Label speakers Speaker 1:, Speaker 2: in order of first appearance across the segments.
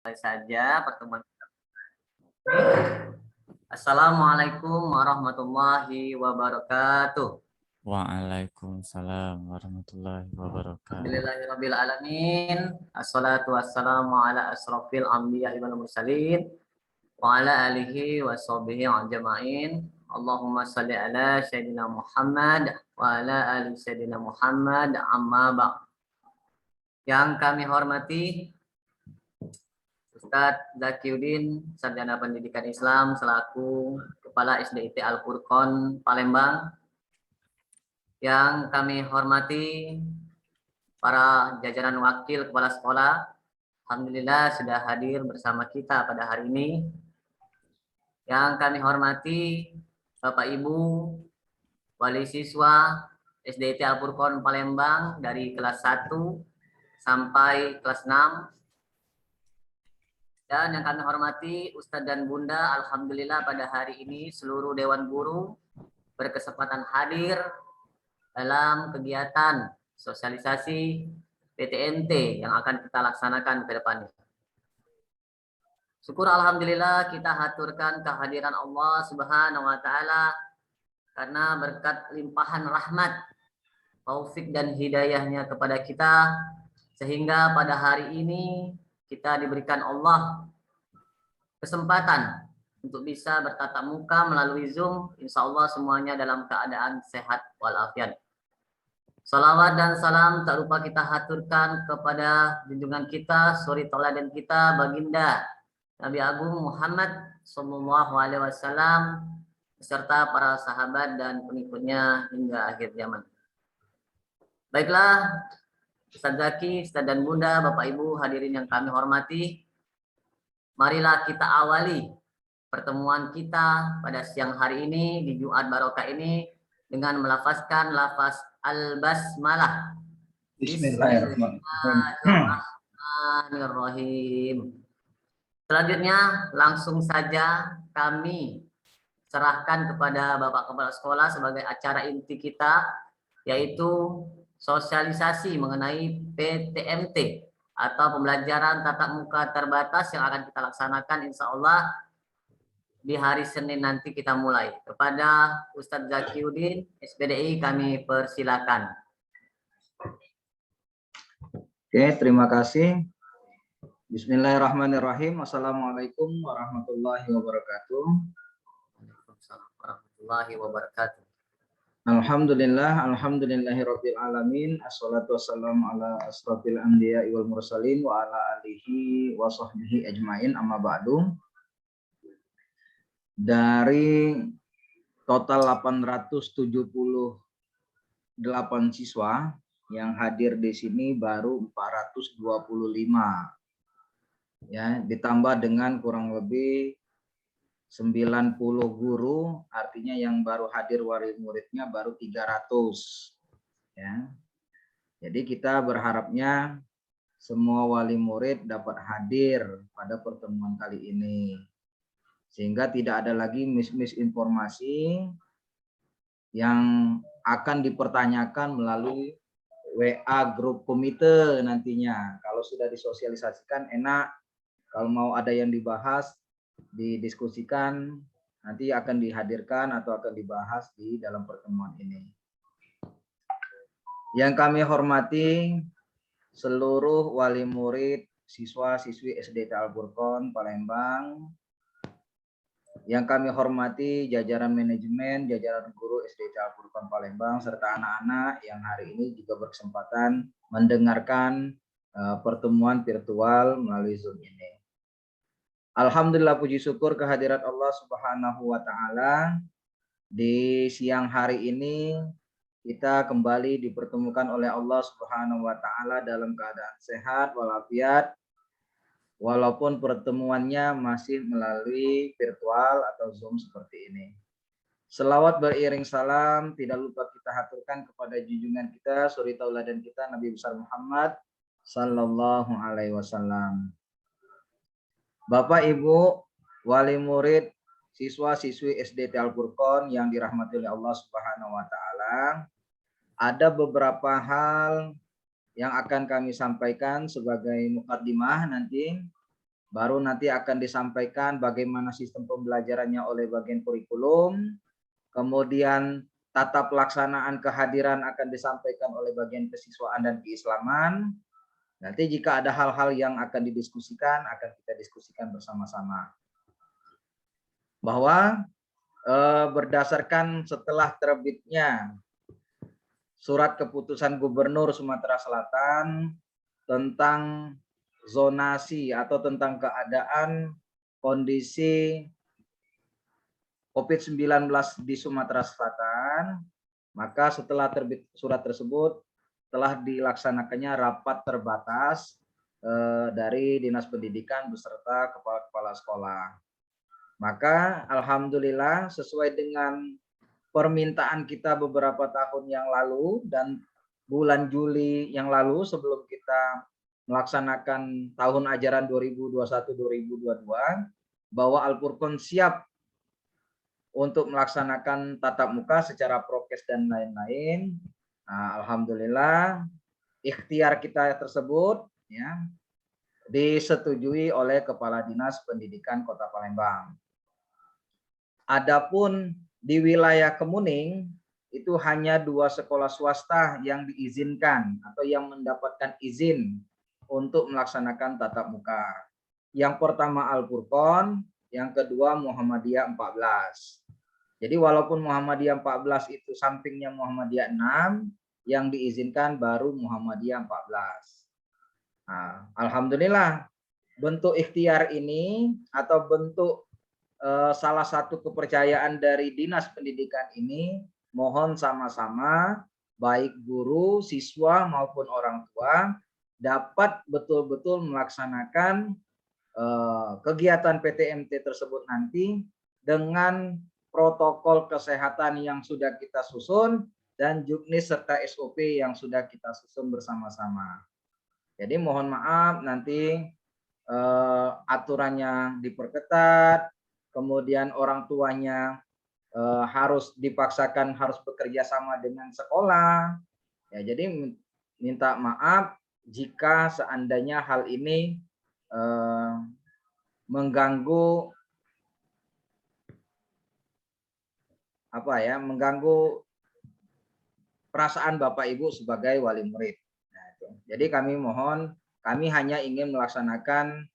Speaker 1: Saja pertemuan kita. Assalamualaikum warahmatullahi wabarakatuh.
Speaker 2: Waalaikumsalam warahmatullahi wabarakatuh.
Speaker 1: Alhamdulillahirabbil alamin. Assalatu wassalamu ala asrofil anbiya'i wal mursalin wa ala alihi wa sahbihi ajma'in. Allahumma salli ala sayyidina Muhammad wa ala ali sayyidina Muhammad amma ba'd. Yang kami hormati Ustadz Zakiuddin, Sarjana Pendidikan Islam selaku Kepala SDIT Al-Furqon Palembang. Yang kami hormati para jajaran wakil kepala sekolah, alhamdulillah sudah hadir bersama kita pada hari ini. Yang kami hormati Bapak Ibu wali siswa SDIT Al-Furqon Palembang dari kelas 1 sampai kelas 6. Dan yang kami hormati Ustadz dan Bunda, alhamdulillah pada hari ini seluruh Dewan Guru berkesempatan hadir dalam kegiatan sosialisasi PTMT yang akan kita laksanakan ke depannya. Syukur alhamdulillah kita haturkan kehadiran Allah Subhanahu wa taala karena berkat limpahan rahmat, taufik dan hidayahnya kepada kita sehingga pada hari ini kita diberikan Allah kesempatan untuk bisa bertatap muka melalui Zoom. Insya Allah semuanya dalam keadaan sehat walafiat. Salawat dan salam tak lupa kita haturkan kepada junjungan kita, suri teladan kita, baginda Nabi Agung Muhammad Sallallahu Alaihi Wasallam beserta para sahabat dan pengikutnya hingga akhir zaman. Baiklah, Ustadz Zaki, Ustadz dan Bunda, Bapak Ibu hadirin yang kami hormati, marilah kita awali pertemuan kita pada siang hari ini di Jumat Barokah ini dengan melafazkan lafaz Al-Basmalah. Bismillahirrahmanirrahim. Selanjutnya langsung saja kami serahkan kepada Bapak Kepala Sekolah sebagai acara inti kita, yaitu sosialisasi mengenai PTMT atau pembelajaran tatap muka terbatas yang akan kita laksanakan insya Allah di hari Senin nanti kita mulai. Kepada Ustadz Zakiuddin, SPDI, kami persilakan.
Speaker 3: Oke, terima kasih. Bismillahirrahmanirrahim. Assalamualaikum warahmatullahi wabarakatuh.
Speaker 1: Waalaikumsalam warahmatullahi wabarakatuh.
Speaker 3: Alhamdulillahirabbil alamin. Assalatu wassalamu ala asrofil anbiya'i wal mursalin wa ala alihi wa sahbihi ajmain, amma ba'du. Dari total 878 siswa yang hadir di sini baru 425. Ya, ditambah dengan kurang lebih 90 guru, artinya yang baru hadir wali muridnya baru 300. Ya. Jadi kita berharapnya semua wali murid dapat hadir pada pertemuan kali ini, sehingga tidak ada lagi misinformasi yang akan dipertanyakan melalui WA grup komite nantinya. Kalau sudah disosialisasikan enak, kalau mau ada yang dibahas, didiskusikan, nanti akan dihadirkan atau akan dibahas di dalam pertemuan ini. Yang kami hormati seluruh wali murid, siswa-siswi SDIT Al-Furqon Palembang, yang kami hormati jajaran manajemen, jajaran guru SDIT Al-Furqon Palembang, serta anak-anak yang hari ini juga berkesempatan mendengarkan pertemuan virtual melalui Zoom ini. Alhamdulillah, puji syukur kehadirat Allah Subhanahu wa taala. Di siang hari ini kita kembali dipertemukan oleh Allah Subhanahu wa taala dalam keadaan sehat walafiat, walaupun pertemuannya masih melalui virtual atau Zoom seperti ini. Selawat beriring salam tidak lupa kita haturkan kepada junjungan kita, suri tauladan kita, Nabi besar Muhammad sallallahu alaihi wasallam. Bapak Ibu wali murid, siswa-siswi SDIT Al-Furqon yang dirahmati oleh Allah Subhanahu wa taala, ada beberapa hal yang akan kami sampaikan sebagai mukaddimah nanti baru nanti akan disampaikan bagaimana sistem pembelajarannya oleh bagian kurikulum, kemudian tata pelaksanaan kehadiran akan disampaikan oleh bagian kesiswaan dan keislaman. Nanti jika ada hal-hal yang akan didiskusikan, akan kita diskusikan bersama-sama. Bahwa berdasarkan setelah terbitnya surat keputusan Gubernur Sumatera Selatan tentang zonasi atau tentang keadaan kondisi COVID-19 di Sumatera Selatan, maka setelah terbit surat tersebut telah dilaksanakannya rapat terbatas dari Dinas Pendidikan beserta kepala-kepala sekolah. Maka alhamdulillah sesuai dengan permintaan kita beberapa tahun yang lalu dan bulan Juli yang lalu sebelum kita melaksanakan tahun ajaran 2021-2022 bahwa Al-Furqon siap untuk melaksanakan tatap muka secara prokes dan lain-lain. Nah, alhamdulillah ikhtiar kita tersebut ya disetujui oleh Kepala Dinas Pendidikan Kota Palembang. Adapun di wilayah Kemuning itu hanya 2 sekolah swasta yang diizinkan atau yang mendapatkan izin untuk melaksanakan tatap muka. Yang pertama Al-Furqon, yang kedua Muhammadiyah 14. Jadi walaupun Muhammadiyah 14 itu sampingnya Muhammadiyah 6, yang diizinkan baru Muhammadiyah 14. Nah, alhamdulillah bentuk ikhtiar ini atau bentuk salah satu kepercayaan dari Dinas Pendidikan ini, mohon sama-sama baik guru, siswa maupun orang tua dapat betul-betul melaksanakan kegiatan PTMT tersebut nanti dengan protokol kesehatan yang sudah kita susun dan juknis serta SOP yang sudah kita susun bersama-sama. Jadi mohon maaf nanti aturannya diperketat, kemudian orang tuanya harus dipaksakan harus bekerja sama dengan sekolah. Ya, jadi minta maaf jika seandainya hal ini mengganggu mengganggu perasaan Bapak Ibu sebagai wali murid. Nah, jadi kami mohon, kami hanya ingin melaksanakan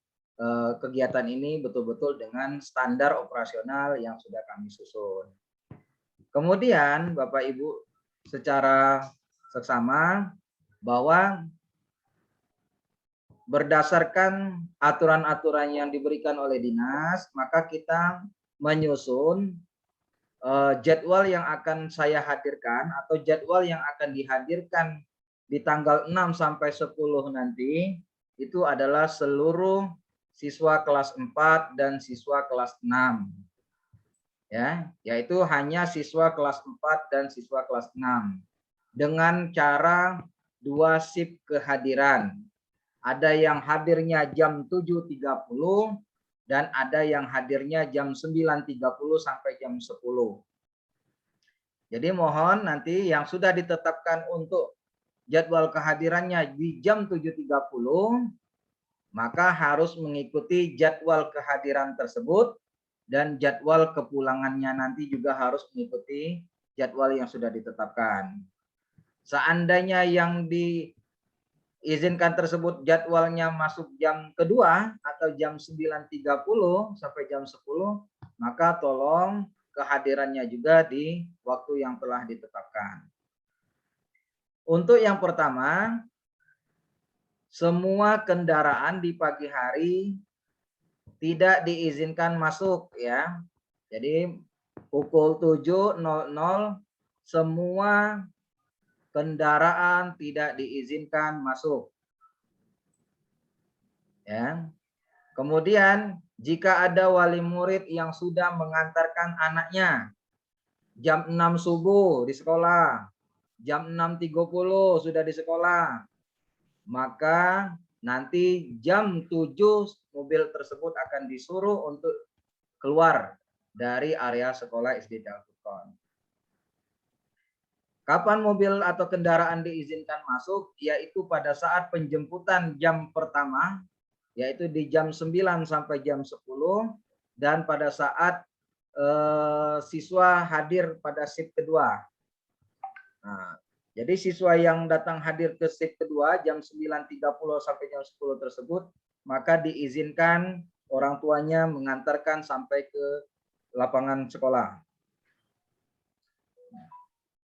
Speaker 3: kegiatan ini betul-betul dengan standar operasional yang sudah kami susun. Kemudian Bapak Ibu secara seksama bahwa berdasarkan aturan-aturan yang diberikan oleh dinas, maka kita menyusun jadwal yang akan saya hadirkan atau jadwal yang akan dihadirkan di tanggal 6 sampai 10 nanti itu adalah seluruh siswa kelas 4 dan siswa kelas 6. Ya, yaitu hanya siswa kelas 4 dan siswa kelas 6 dengan cara 2 shift kehadiran. Ada yang hadirnya jam 7.30 dan ada yang hadirnya jam 9.30 sampai jam 10. Jadi mohon nanti yang sudah ditetapkan untuk jadwal kehadirannya di jam 7.30 maka harus mengikuti jadwal kehadiran tersebut dan jadwal kepulangannya nanti juga harus mengikuti jadwal yang sudah ditetapkan. Seandainya yang diizinkan tersebut jadwalnya masuk jam kedua atau jam 9.30 sampai jam 10, maka tolong kehadirannya juga di waktu yang telah ditetapkan. Untuk yang pertama, semua kendaraan di pagi hari tidak diizinkan masuk ya. Jadi pukul 7.00 semua kendaraan tidak diizinkan masuk. Ya. Kemudian jika ada wali murid yang sudah mengantarkan anaknya jam 6 subuh di sekolah, jam 6.30 sudah di sekolah, maka nanti jam 7 mobil tersebut akan disuruh untuk keluar dari area sekolah SD Al-Furqon. Kapan mobil atau kendaraan diizinkan masuk? Yaitu pada saat penjemputan jam pertama yaitu di jam 9 sampai jam 10, dan pada saat siswa hadir pada shift kedua. Nah, jadi siswa yang datang hadir ke shift kedua jam 9.30 sampai jam 10 tersebut, maka diizinkan orang tuanya mengantarkan sampai ke lapangan sekolah.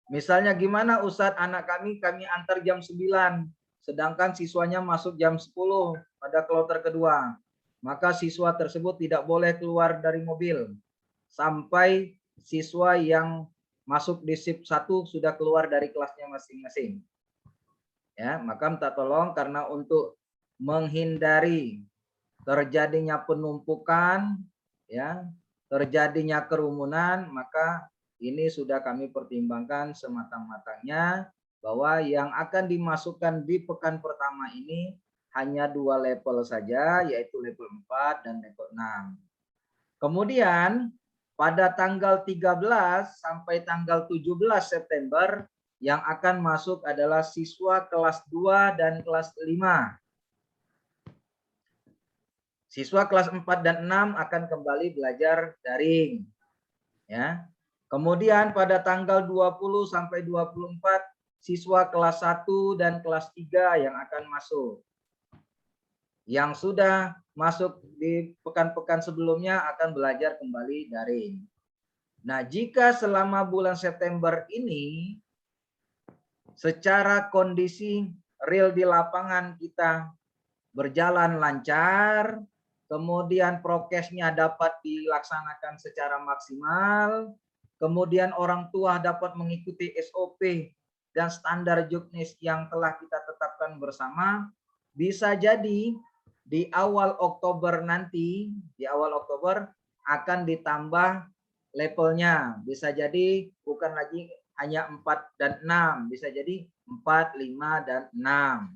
Speaker 3: Misalnya gimana Ustadz, anak kami antar jam 9, sedangkan siswanya masuk jam 10 pada kloter kedua. Maka siswa tersebut tidak boleh keluar dari mobil sampai siswa yang masuk di shift 1 sudah keluar dari kelasnya masing-masing. Ya, maka minta tolong karena untuk menghindari terjadinya penumpukan, ya, terjadinya kerumunan, maka ini sudah kami pertimbangkan sematang-matangnya bahwa yang akan dimasukkan di pekan pertama ini hanya 2 level saja, yaitu level 4 dan level 6. Kemudian pada tanggal 13 sampai tanggal 17 September yang akan masuk adalah siswa kelas 2 dan kelas 5. Siswa kelas 4 dan 6 akan kembali belajar daring. Ya. Kemudian pada tanggal 20 sampai 24 siswa kelas 1 dan kelas 3 yang akan masuk. Yang sudah masuk di pekan-pekan sebelumnya akan belajar kembali daring. Nah, jika selama bulan September ini secara kondisi real di lapangan kita berjalan lancar, kemudian prokesnya dapat dilaksanakan secara maksimal, kemudian orang tua dapat mengikuti SOP dan standar juknis yang telah kita tetapkan bersama, bisa jadi di awal Oktober nanti, di awal Oktober akan ditambah levelnya. Bisa jadi bukan lagi hanya 4 dan 6, bisa jadi 4, 5, dan 6.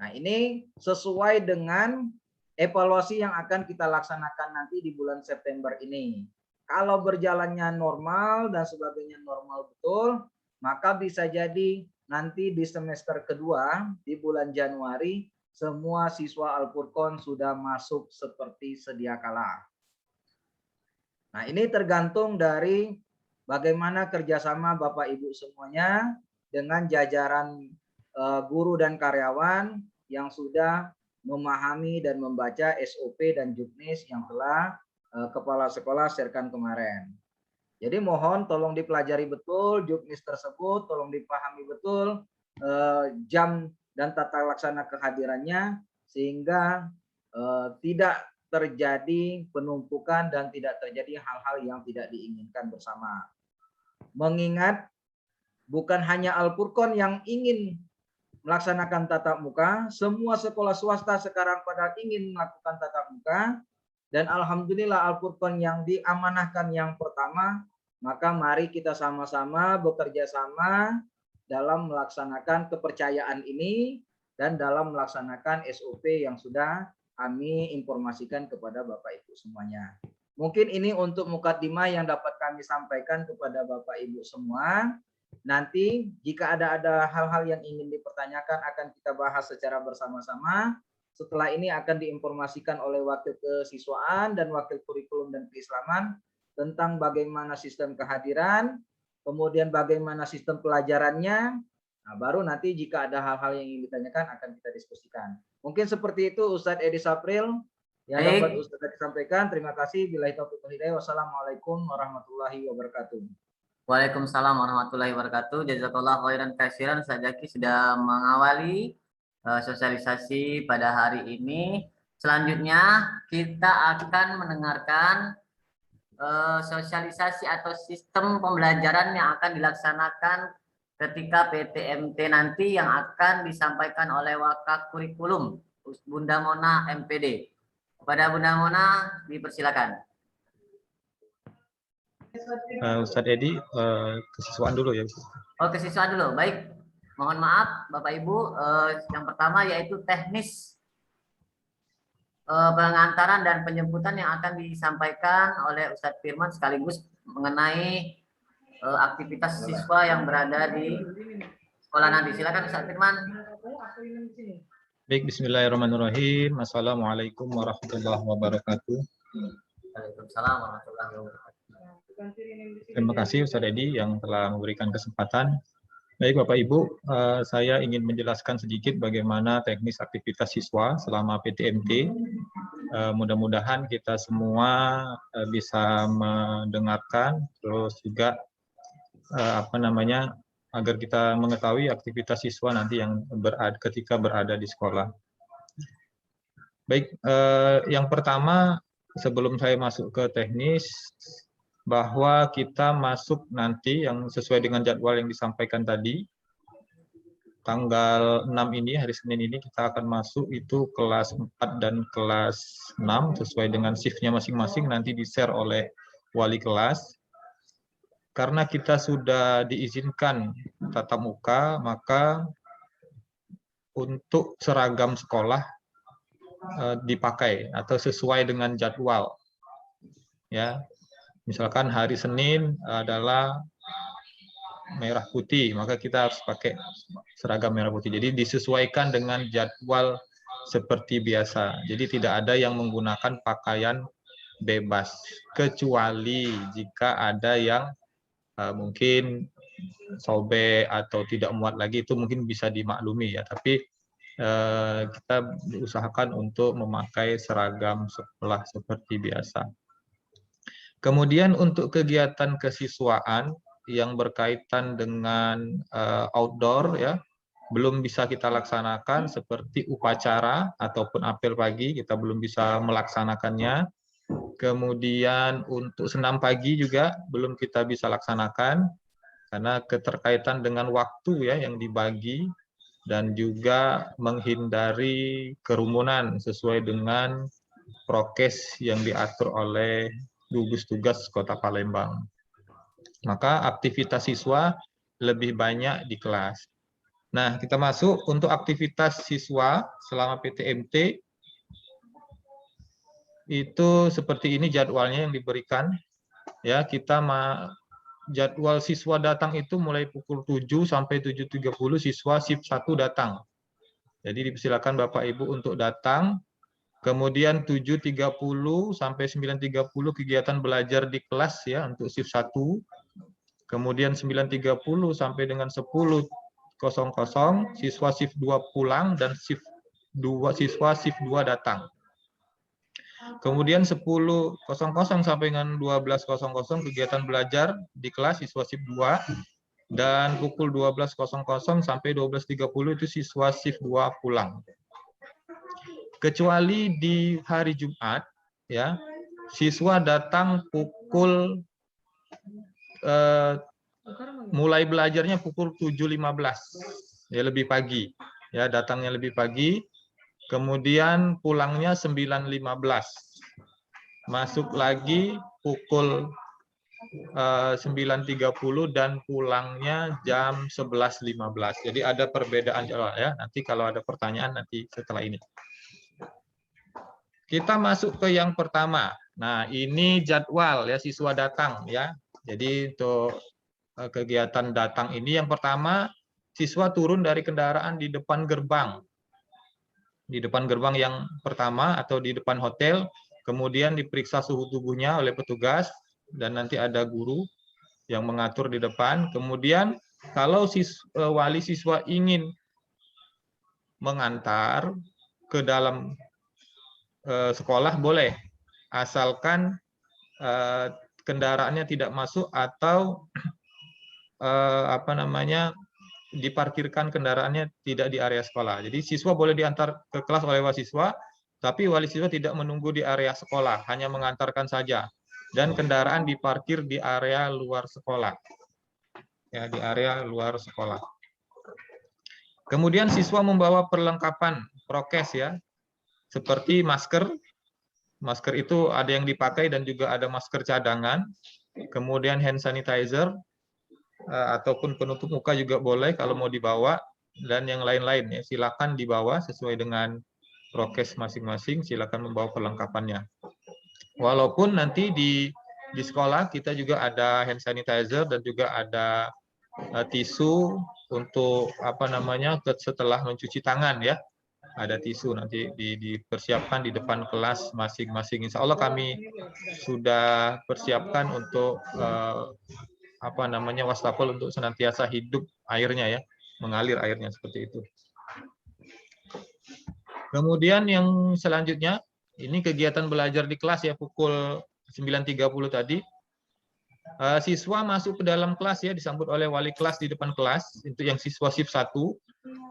Speaker 3: Nah, ini sesuai dengan evaluasi yang akan kita laksanakan nanti di bulan September ini. Kalau berjalannya normal dan sebagainya normal betul, maka bisa jadi nanti di semester kedua, di bulan Januari, semua siswa Al-Furqon sudah masuk seperti sedia kala. Nah, ini tergantung dari bagaimana kerjasama Bapak Ibu semuanya dengan jajaran guru dan karyawan yang sudah memahami dan membaca SOP dan juknis yang telah kepala sekolah sharekan kemarin. Jadi mohon tolong dipelajari betul juknis tersebut, tolong dipahami betul jam dan tata laksana kehadirannya sehingga tidak terjadi penumpukan dan tidak terjadi hal-hal yang tidak diinginkan bersama. Mengingat bukan hanya Al-Furqon yang ingin melaksanakan tatap muka, semua sekolah swasta sekarang pada ingin melakukan tatap muka, dan alhamdulillah Al-Furqon yang diamanahkan yang pertama, maka mari kita sama-sama bekerja sama dalam melaksanakan kepercayaan ini dan dalam melaksanakan SOP yang sudah kami informasikan kepada Bapak Ibu semuanya. Mungkin ini untuk mukadimah yang dapat kami sampaikan kepada Bapak Ibu semua. Nanti jika ada hal-hal yang ingin dipertanyakan akan kita bahas secara bersama-sama. Setelah ini akan diinformasikan oleh wakil kesiswaan dan wakil kurikulum dan keislaman tentang bagaimana sistem kehadiran, kemudian bagaimana sistem pelajarannya. Nah, baru nanti jika ada hal-hal yang ingin ditanyakan akan kita diskusikan. Mungkin seperti itu Ustadz Edi Sapril yang dapat Ustadz sampaikan. Terima kasih. Billahi taufiq wal hidayah. Wassalamualaikum warahmatullahi wabarakatuh.
Speaker 1: Waalaikumsalam warahmatullahi wabarakatuh. Jazakallah khairan katsiran. Ustaz Zaki sudah mengawali sosialisasi pada hari ini. Selanjutnya kita akan mendengarkan sosialisasi atau sistem pembelajaran yang akan dilaksanakan ketika PTMT nanti yang akan disampaikan oleh Wakak Kurikulum Bunda Mona MPD. Kepada Bunda Mona dipersilakan.
Speaker 4: Ustadz Edi, kesiswaan dulu ya.
Speaker 1: Oh, kesiswaan dulu. Baik. Mohon maaf Bapak Ibu. Yang pertama yaitu teknis pengantaran dan penjemputan yang akan disampaikan oleh Ustadz Firman sekaligus mengenai aktivitas siswa yang berada di sekolah nanti. Silakan Ustadz Firman.
Speaker 4: Baik, bismillahirrahmanirrahim. Assalamualaikum warahmatullahi wabarakatuh.
Speaker 1: Waalaikumsalam warahmatullahi wabarakatuh.
Speaker 4: Terima kasih Ustaz Edi yang telah memberikan kesempatan. Baik Bapak Ibu, saya ingin menjelaskan sedikit bagaimana teknis aktivitas siswa selama PTMT. Mudah-mudahan kita semua bisa mendengarkan, terus juga agar kita mengetahui aktivitas siswa nanti yang ketika berada di sekolah. Baik, yang pertama sebelum saya masuk ke teknis, bahwa kita masuk nanti yang sesuai dengan jadwal yang disampaikan tadi, tanggal 6 ini, hari Senin ini kita akan masuk itu kelas 4 dan kelas 6 sesuai dengan shiftnya masing-masing, nanti di-share oleh wali kelas. Karena kita sudah diizinkan tatap muka, maka untuk seragam sekolah dipakai atau sesuai dengan jadwal. Ya, misalkan hari Senin adalah merah putih, maka kita harus pakai seragam merah putih. Jadi disesuaikan dengan jadwal seperti biasa. Jadi tidak ada yang menggunakan pakaian bebas, kecuali jika ada yang mungkin sobek atau tidak muat lagi, itu mungkin bisa dimaklumi ya. Tapi kita usahakan untuk memakai seragam sekolah seperti biasa. Kemudian untuk kegiatan kesiswaan yang berkaitan dengan outdoor ya, belum bisa kita laksanakan seperti upacara ataupun apel pagi, kita belum bisa melaksanakannya. Kemudian untuk senam pagi juga belum kita bisa laksanakan karena keterkaitan dengan waktu ya yang dibagi dan juga menghindari kerumunan sesuai dengan prokes yang diatur oleh gugus tugas Kota Palembang. Maka aktivitas siswa lebih banyak di kelas. Nah, kita masuk untuk aktivitas siswa selama PTMT. Itu seperti ini jadwalnya yang diberikan. Ya, jadwal siswa datang itu mulai pukul 7 sampai 7.30 siswa shift 1 datang. Jadi dipersilakan Bapak Ibu untuk datang. Kemudian 7.30 sampai 9.30 kegiatan belajar di kelas ya untuk shift 1. Kemudian 9.30 sampai dengan 10.00 siswa shift 2 pulang dan siswa shift 2 datang. Kemudian 10.00 sampai dengan 12.00 kegiatan belajar di kelas siswa shift 2 dan pukul 12.00 sampai 12.30 itu siswa shift 2 pulang. Kecuali di hari Jumat ya, siswa datang pukul mulai belajarnya pukul 7.15 ya, lebih pagi. Ya, datangnya lebih pagi. Kemudian pulangnya 9.15. Masuk lagi pukul 9.30 dan pulangnya jam 11.15. Jadi ada perbedaan jadwal ya. Nanti kalau ada pertanyaan nanti setelah ini. Kita masuk ke yang pertama. Nah, ini jadwal ya siswa datang ya. Jadi untuk kegiatan datang ini yang pertama siswa turun dari kendaraan di depan gerbang. Di depan gerbang yang pertama atau di depan hotel, kemudian diperiksa suhu tubuhnya oleh petugas dan nanti ada guru yang mengatur di depan. Kemudian kalau wali siswa ingin mengantar ke dalam sekolah boleh, asalkan kendaraannya tidak masuk atau diparkirkan kendaraannya tidak di area sekolah. Jadi siswa boleh diantar ke kelas oleh wali siswa, tapi wali siswa tidak menunggu di area sekolah, hanya mengantarkan saja. Dan kendaraan diparkir di area luar sekolah. Ya, di area luar sekolah. Kemudian siswa membawa perlengkapan prokes ya, seperti masker. Masker itu ada yang dipakai dan juga ada masker cadangan. Kemudian hand sanitizer, ataupun penutup muka juga boleh kalau mau dibawa, dan yang lain-lain ya silakan dibawa sesuai dengan prokes masing-masing, silakan membawa perlengkapannya. Walaupun nanti di sekolah kita juga ada hand sanitizer dan juga ada tisu untuk setelah mencuci tangan ya. ada tisu nanti dipersiapkan di depan kelas masing-masing. Insya Allah kami sudah persiapkan untuk wastafel untuk senantiasa hidup airnya ya, mengalir airnya seperti itu. Kemudian yang selanjutnya ini kegiatan belajar di kelas ya, pukul 9.30 tadi. Siswa masuk ke dalam kelas ya, disambut oleh wali kelas di depan kelas untuk yang siswa shift 1.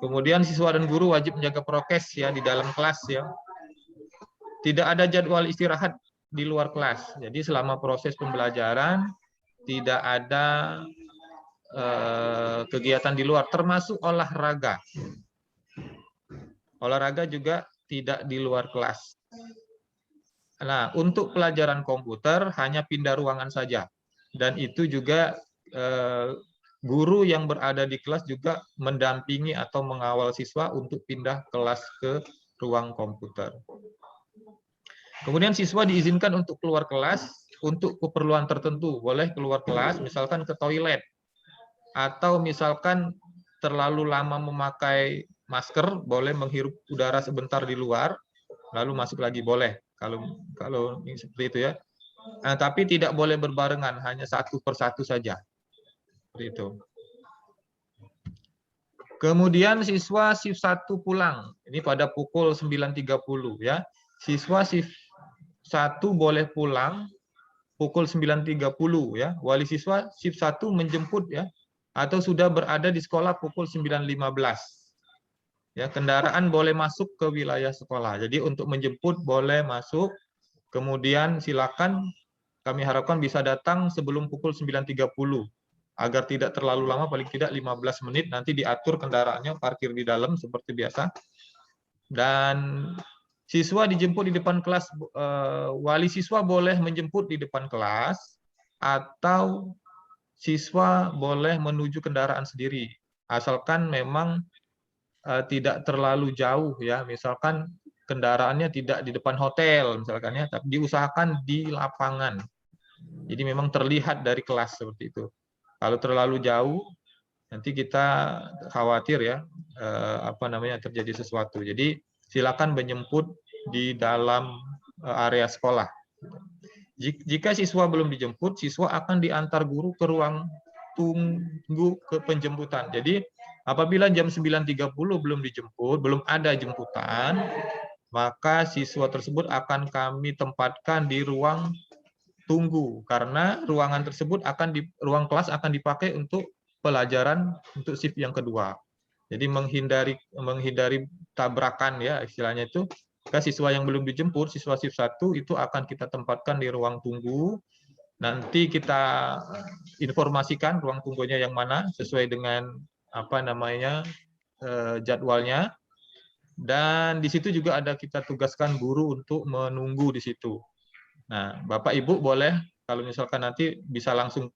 Speaker 4: Kemudian siswa dan guru wajib menjaga prokes ya di dalam kelas ya. Tidak ada jadwal istirahat di luar kelas. Jadi selama proses pembelajaran tidak ada kegiatan di luar, termasuk olahraga. Olahraga juga tidak di luar kelas. Nah, untuk pelajaran komputer hanya pindah ruangan saja. Dan itu juga guru yang berada di kelas juga mendampingi atau mengawal siswa untuk pindah kelas ke ruang komputer. Kemudian siswa diizinkan untuk keluar kelas untuk keperluan tertentu. Boleh keluar kelas, misalkan ke toilet. Atau misalkan terlalu lama memakai masker, boleh menghirup udara sebentar di luar, lalu masuk lagi boleh. Kalau seperti itu ya. Nah, tapi tidak boleh berbarengan, hanya satu persatu saja. Seperti itu. Kemudian siswa shift 1 pulang. Ini pada pukul 9.30 ya. Siswa shift 1 boleh pulang pukul 9.30 ya. Wali siswa shift 1 menjemput ya, atau sudah berada di sekolah pukul 9.15. Ya, kendaraan boleh masuk ke wilayah sekolah. Jadi untuk menjemput boleh masuk. Kemudian silakan, kami harapkan bisa datang sebelum pukul 9.30 agar tidak terlalu lama, paling tidak 15 menit, nanti diatur kendaraannya, parkir di dalam seperti biasa. Dan siswa dijemput di depan kelas, wali siswa boleh menjemput di depan kelas atau siswa boleh menuju kendaraan sendiri, asalkan memang tidak terlalu jauh ya, misalkan kendaraannya tidak di depan hotel misalkan ya, tapi diusahakan di lapangan. Jadi memang terlihat dari kelas seperti itu. Kalau terlalu jauh nanti kita khawatir ya terjadi sesuatu. Jadi silakan menjemput di dalam area sekolah. Jika siswa belum dijemput, siswa akan diantar guru ke ruang tunggu ke penjemputan. Jadi apabila jam 9.30 belum dijemput, belum ada jemputan, maka siswa tersebut akan kami tempatkan di ruang tunggu, karena ruangan tersebut ruang kelas akan dipakai untuk pelajaran untuk shift yang kedua. Jadi menghindari tabrakan ya istilahnya itu. Siswa yang belum dijemput, siswa shift 1 itu akan kita tempatkan di ruang tunggu. Nanti kita informasikan ruang tunggunya yang mana sesuai dengan jadwalnya. Dan di situ juga ada kita tugaskan guru untuk menunggu di situ. Nah, Bapak Ibu boleh kalau misalkan nanti bisa langsung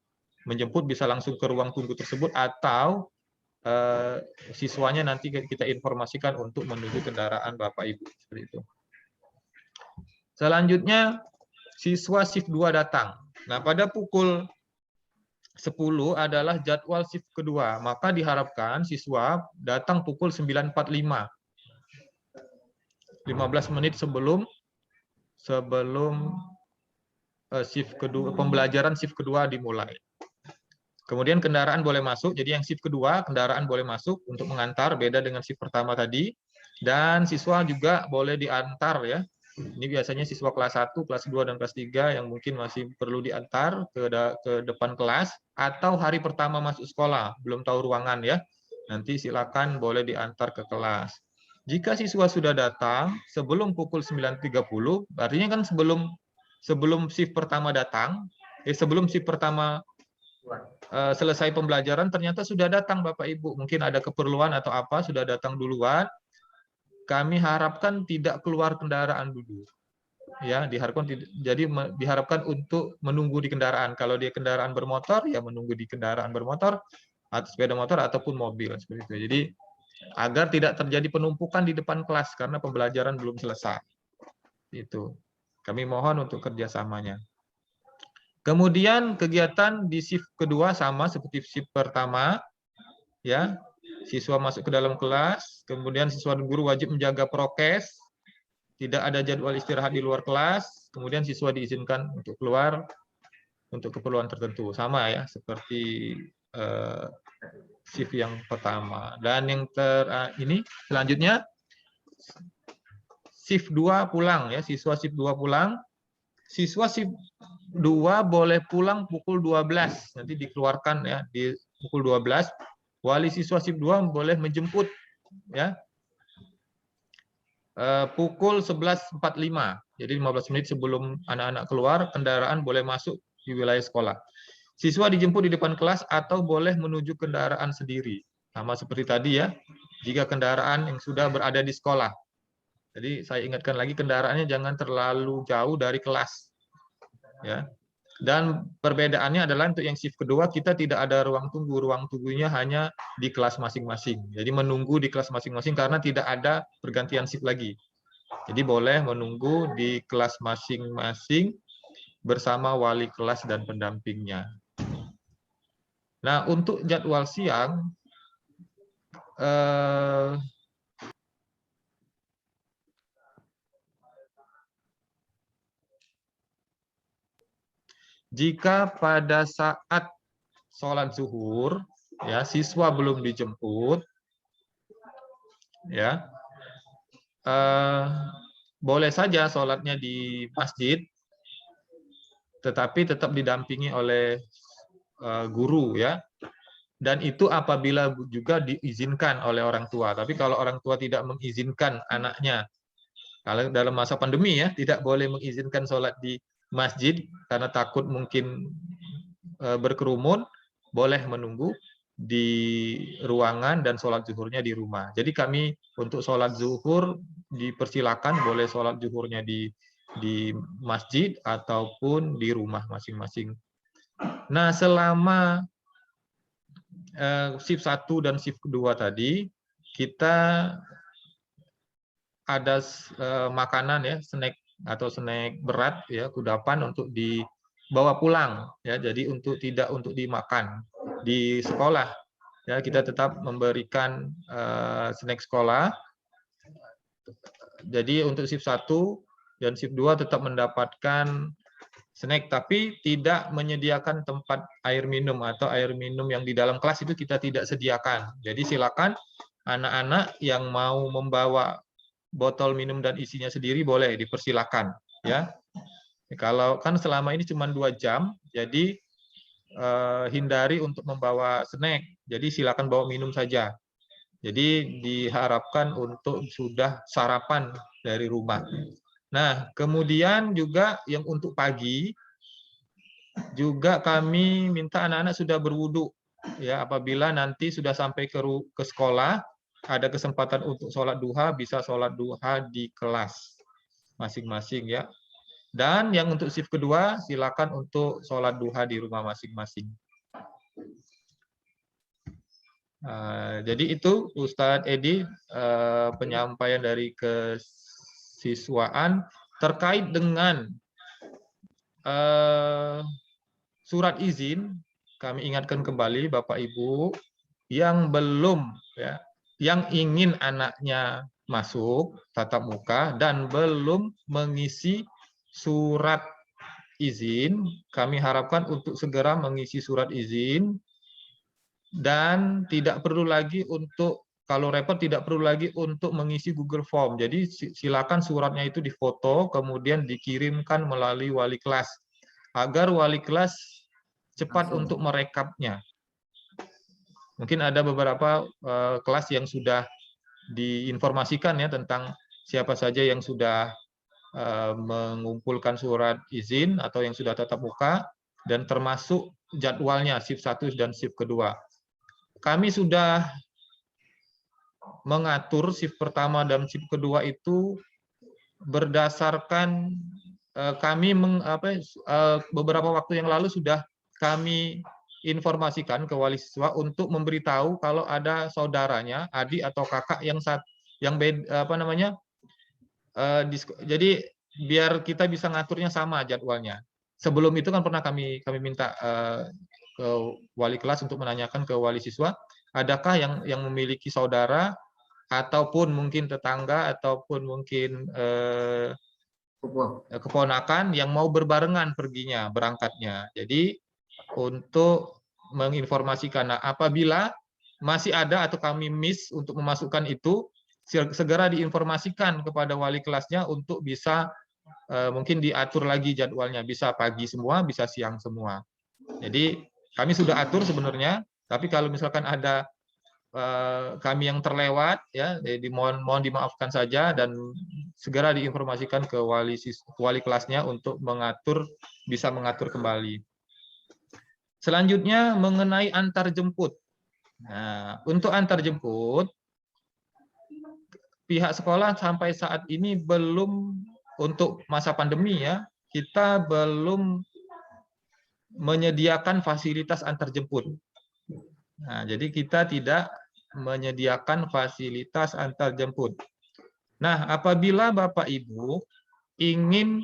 Speaker 4: menjemput, bisa langsung ke ruang tunggu tersebut, atau siswanya nanti kita informasikan untuk menuju kendaraan Bapak Ibu seperti itu. Selanjutnya siswa shift 2 datang. Nah, pada pukul 10 adalah jadwal shift kedua, maka diharapkan siswa datang pukul 9.45. 15 menit sebelum shift kedua, pembelajaran shift kedua dimulai. Kemudian kendaraan boleh masuk, jadi yang shift kedua kendaraan boleh masuk untuk mengantar, beda dengan shift pertama tadi. Dan siswa juga boleh diantar ya. Ini biasanya siswa kelas 1, kelas 2, dan kelas 3 yang mungkin masih perlu diantar ke depan kelas, atau hari pertama masuk sekolah, belum tahu ruangan ya. Nanti silakan boleh diantar ke kelas. Jika siswa sudah datang sebelum pukul 9.30, artinya kan sebelum shift pertama datang, sebelum shift pertama selesai pembelajaran, ternyata sudah datang Bapak Ibu, mungkin ada keperluan atau apa, sudah datang duluan, kami harapkan tidak keluar kendaraan dulu. Ya, diharapkan untuk menunggu di kendaraan. Kalau dia kendaraan bermotor, ya menunggu di kendaraan bermotor, atau sepeda motor ataupun mobil seperti itu. Jadi agar tidak terjadi penumpukan di depan kelas karena pembelajaran belum selesai. Itu. Kami mohon untuk kerjasamanya. Kemudian kegiatan di shift kedua sama seperti shift pertama, ya. siswa masuk ke dalam kelas, kemudian siswa dan guru wajib menjaga prokes, tidak ada jadwal istirahat di luar kelas, kemudian siswa diizinkan untuk keluar untuk keperluan tertentu. Sama ya, seperti shift yang pertama. Dan yang ini selanjutnya, shift 2 pulang ya, siswa shift 2 pulang. Siswa shift 2 boleh pulang pukul 12, nanti dikeluarkan ya di pukul 12. Wali siswa shift 2 boleh menjemput ya pukul 11.45. Jadi 15 menit sebelum anak-anak keluar, kendaraan boleh masuk di wilayah sekolah. Siswa dijemput di depan kelas atau boleh menuju kendaraan sendiri. Sama seperti tadi ya, jika kendaraan yang sudah berada di sekolah. Jadi saya ingatkan lagi, kendaraannya jangan terlalu jauh dari kelas. Ya. Dan perbedaannya adalah untuk yang shift kedua kita tidak ada ruang tunggu. Ruang tunggunya hanya di kelas masing-masing. Jadi menunggu di kelas masing-masing karena tidak ada pergantian shift lagi. Jadi boleh menunggu di kelas masing-masing bersama wali kelas dan pendampingnya. Nah, untuk jadwal siang, jika pada saat sholat zuhur, ya siswa belum dijemput, ya boleh saja sholatnya di masjid, tetapi tetap didampingi oleh guru, ya. Dan itu apabila juga diizinkan oleh orang tua. Tapi kalau orang tua tidak mengizinkan anaknya, kalau dalam masa pandemi ya, tidak boleh mengizinkan sholat di masjid karena takut mungkin berkerumun, boleh menunggu di ruangan dan sholat zuhurnya di rumah. Jadi kami untuk sholat zuhur dipersilakan, boleh sholat zuhurnya di masjid ataupun di rumah masing-masing. Nah, selama shift 1 dan shift kedua tadi, kita ada makanan ya, snack atau snack berat ya, kudapan untuk dibawa pulang ya. Jadi tidak untuk dimakan di sekolah ya, kita tetap memberikan snack sekolah. Jadi untuk shift 1 dan shift 2 tetap mendapatkan snack, tapi tidak menyediakan tempat air minum atau air minum yang di dalam kelas itu kita tidak sediakan. Jadi silakan anak-anak yang mau membawa botol minum dan isinya sendiri boleh, dipersilakan ya. Kalau kan selama ini cuma 2 jam, jadi hindari untuk membawa snack. Jadi silakan bawa minum saja. Jadi diharapkan untuk sudah sarapan dari rumah. Nah, kemudian juga yang untuk pagi juga kami minta anak-anak sudah berwudu ya, apabila nanti sudah sampai ke sekolah ada kesempatan untuk sholat duha, bisa sholat duha di kelas masing-masing ya. Dan yang untuk shift kedua silakan untuk sholat duha di rumah masing-masing. Jadi itu Ustadz Edi penyampaian dari kesiswaan terkait dengan surat izin. Kami ingatkan kembali Bapak Ibu yang belum ya, yang ingin anaknya masuk tatap muka dan belum mengisi surat izin, kami harapkan untuk segera mengisi surat izin. Dan tidak perlu lagi untuk, kalau repot tidak perlu lagi untuk mengisi Google Form. Jadi silakan suratnya itu difoto, kemudian dikirimkan melalui wali kelas, agar wali kelas cepat untuk merekapnya. Mungkin ada beberapa kelas yang sudah diinformasikan ya tentang siapa saja yang sudah mengumpulkan surat izin atau yang sudah tatap muka, dan termasuk jadwalnya shift 1 dan shift kedua. Kami sudah mengatur shift pertama dan shift kedua itu berdasarkan kami beberapa waktu yang lalu sudah kami informasikan ke wali siswa untuk memberitahu kalau ada saudaranya, adik atau kakak yang beda, jadi biar kita bisa ngaturnya sama jadwalnya. Sebelum itu kan pernah kami minta ke wali kelas untuk menanyakan ke wali siswa, adakah yang memiliki saudara ataupun mungkin tetangga ataupun mungkin keponakan yang mau berbarengan perginya, berangkatnya. Jadi untuk menginformasikan, nah, apabila masih ada atau kami miss untuk memasukkan itu, segera diinformasikan kepada wali kelasnya untuk bisa mungkin diatur lagi jadwalnya, bisa pagi semua, bisa siang semua. Jadi kami sudah atur sebenarnya, tapi kalau misalkan ada kami yang terlewat, ya, jadi mohon dimaafkan saja dan segera diinformasikan ke wali kelasnya untuk bisa mengatur kembali. Selanjutnya mengenai antar jemput. Nah, untuk antar jemput, pihak sekolah sampai saat ini belum, untuk masa pandemi ya, kita belum menyediakan fasilitas antar jemput. Nah, jadi kita tidak menyediakan fasilitas antar jemput. Nah, apabila Bapak Ibu ingin